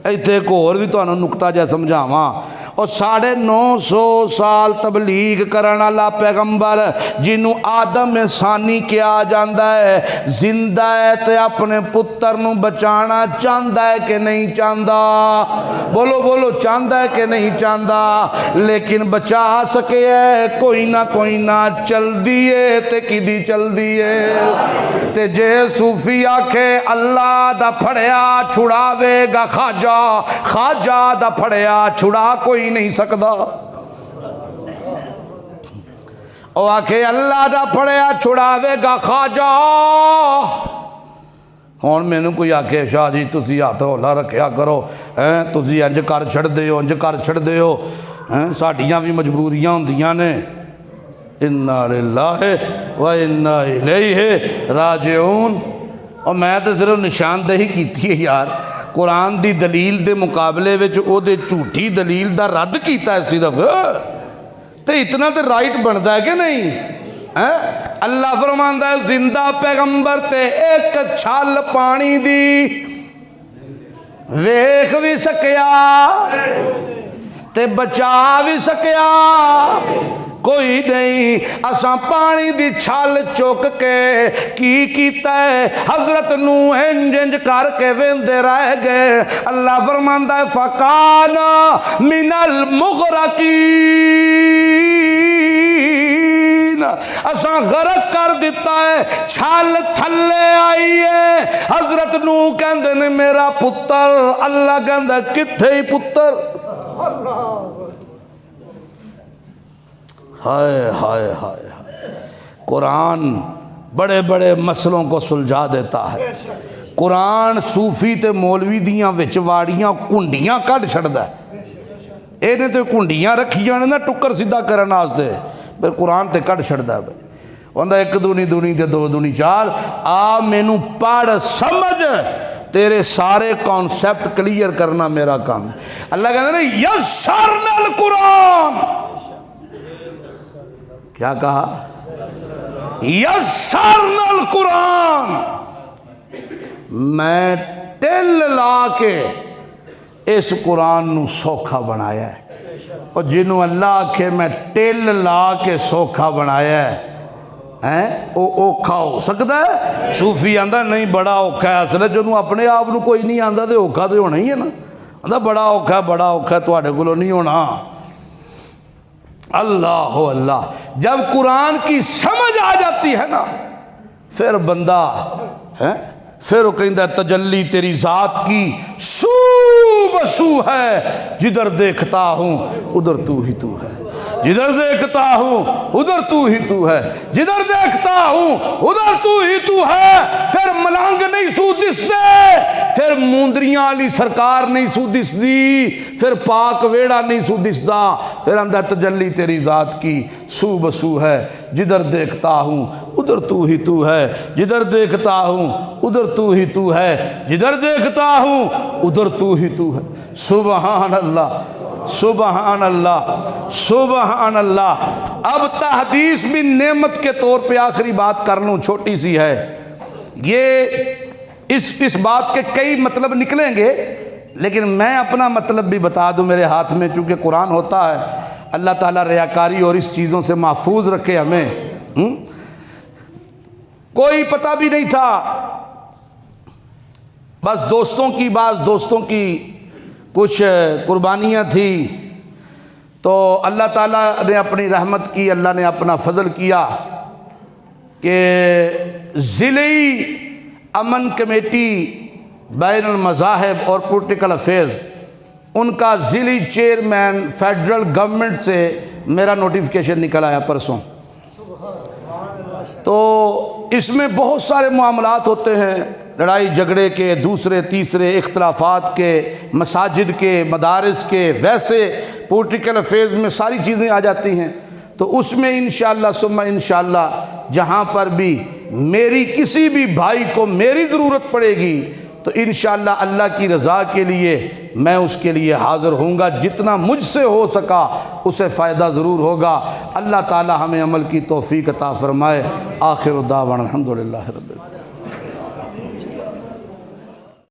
ایتھے ایک اور بھی تانوں نکتہ جا سمجھاواں، اور 950 سال تبلیغ کرن والا پیغمبر جنوں آدم ثانی کیا جاندا ہے، زندہ ہے تے اپنے پتر نو بچانا چاہندا ہے کہ نہیں چاہندا؟ بولو بولو، چاہندا ہے کہ نہیں چاہندا؟ لیکن بچا سکے ہے کوئی نہ چل دیئے تے کدی چل دیئے، تے جے صوفی آکھے اللہ دا پھڑیا چھڑاوے گا خواجہ، خواجہ دا پھڑیا چھڑا کوئی نہیں سکدا، او آکھے اللہ دا پھڑیا چھڑاوے گا خواجہ۔ ہون میں نے کوئی آکھے شاہ جی تسی ہاتھ ہولا رکھیا کرو، تسی انج کر چھڑ دیو، انج کر چھڑ دیو، ساڑیاں بھی مجبوریاں ہوندیاں نے، انا للہ و انا الیہ راجعون۔ اور میں تو صرف نشاندہی کیتی ہے یار، قرآن دی دلیل دے مقابلے وچ او دے جھوٹی دلیل دا رد کیتا ہے صرف، تے اتنا تے رائٹ بنتا ہے کہ نہیں؟ اللہ فرماندا ہے زندہ پیغمبر تے ایک چھل پانی دی ویکھ بھی سکیا، تے بچا بھی سکیا کوئی نہیں۔ اساں پانی دی چھال چوک کے کی کیتا ہے، حضرت نوح انج کر کے ویندے رہ گئے۔ اللہ فرماندا ہے فکان من المغرقین، اساں غرق کر دیتا ہے، چھال تھلے آئی ہے۔ حضرت نوح کہندے نے میرا پتر، اللہ کہندا کتھے ہی پتر؟ ہائے ہائے ہائے ہائے۔ قرآن بڑے بڑے مسئلوں کو سلجھا دیتا ہے۔ قرآن صوفی تے مولوی دیاں وچ واڑیاں کنڈیاں کڈ چھڑدا ہے۔ اینے تے کنڈیاں رکھی جانے نا ٹکر سیدھا کرن واسطے، پھر قرآن تے کڈ چھڑدا ہے۔ ہوندا ایک دونی دونی تے دو دونی چار، آ مینوں پڑھ سمجھ، تیرے سارے کانسیپٹ کلیئر کرنا میرا کام ہے۔ اللہ کہتے ہیں یسرنا القرآن، کیا کہا؟ یسرنا القرآن، میں ٹل لا کے اس قرآن نو سوکھا بنایا ہے۔ اور جنہوں اللہ آکھے میں ٹل لا کے سوکھا بنایا ہے، او اوکھا ہو سکتا ہے؟ صوفی آندہ نہیں بڑا اوکھا ہے، اصل جنہوں اپنے آپ نو کوئی نہیں آندہ دے اوکھا دے ہونا ہی ہے نا، آندہ بڑا اوکھا ہے تو آڑے گلو نہیں ہونا۔ اللہ اللہ، جب قرآن کی سمجھ آ جاتی ہے نا، پھر بندہ پھر وہ کہندہ تجلی تیری ذات کی سو بسو ہے، جدھر دیکھتا ہوں ادھر تو ہی تو ہے، جدھر دیکھتا ہوں ادھر تو ہی تو ہے، جدھر دیکھتا ہوں ادھر تو ہی تو ہے۔ پھر ملانگ نہیں سو دس دے، پھر موندریاں علی سرکار نہیں سو دس دی، پھر پاک ویڑا نہیں سو دس دا، پھر اندر تجلی تیری ذات کی سو بسو ہے، جدھر دیکھتا ہوں ادھر تو ہی تو ہے، جدھر دیکھتا ہوں ادھر تو ہی تو ہے، جدھر دیکھتا ہوں ادھر تو ہی تو ہے۔ سبحان اللہ سبحان اللہ سبحان اللہ۔ اب تحدیث بھی نعمت کے طور پہ آخری بات کر لوں، چھوٹی سی ہے یہ، اس بات کے کئی مطلب نکلیں گے، لیکن میں اپنا مطلب بھی بتا دوں میرے ہاتھ میں، چونکہ قرآن ہوتا ہے۔ اللہ تعالیٰ ریاکاری اور اس چیزوں سے محفوظ رکھے ہمیں۔ کوئی پتہ بھی نہیں تھا، بس دوستوں کی کچھ قربانیاں تھی، تو اللہ تعالیٰ نے اپنی رحمت کی، اللہ نے اپنا فضل کیا کہ ضلعی امن کمیٹی بین المذاہب اور پولیٹیکل افیئرز، ان کا ضلعی چیئرمین فیڈرل گورنمنٹ سے میرا نوٹیفیکیشن نکل آیا پرسوں۔ تو اس میں بہت سارے معاملات ہوتے ہیں، لڑائی جھگڑے کے، دوسرے تیسرے اختلافات کے، مساجد کے، مدارس کے، ویسے پولیٹیکل افیئرز میں ساری چیزیں آ جاتی ہیں۔ تو اس میں انشاءاللہ ثم انشاءاللہ جہاں پر بھی میری کسی بھی بھائی کو میری ضرورت پڑے گی تو انشاءاللہ اللہ کی رضا کے لیے میں اس کے لیے حاضر ہوں گا، جتنا مجھ سے ہو سکا اسے فائدہ ضرور ہوگا۔ اللہ تعالی ہمیں عمل کی توفیق عطا فرمائے۔ آخر دعوانا الحمدللہ رب العالمین۔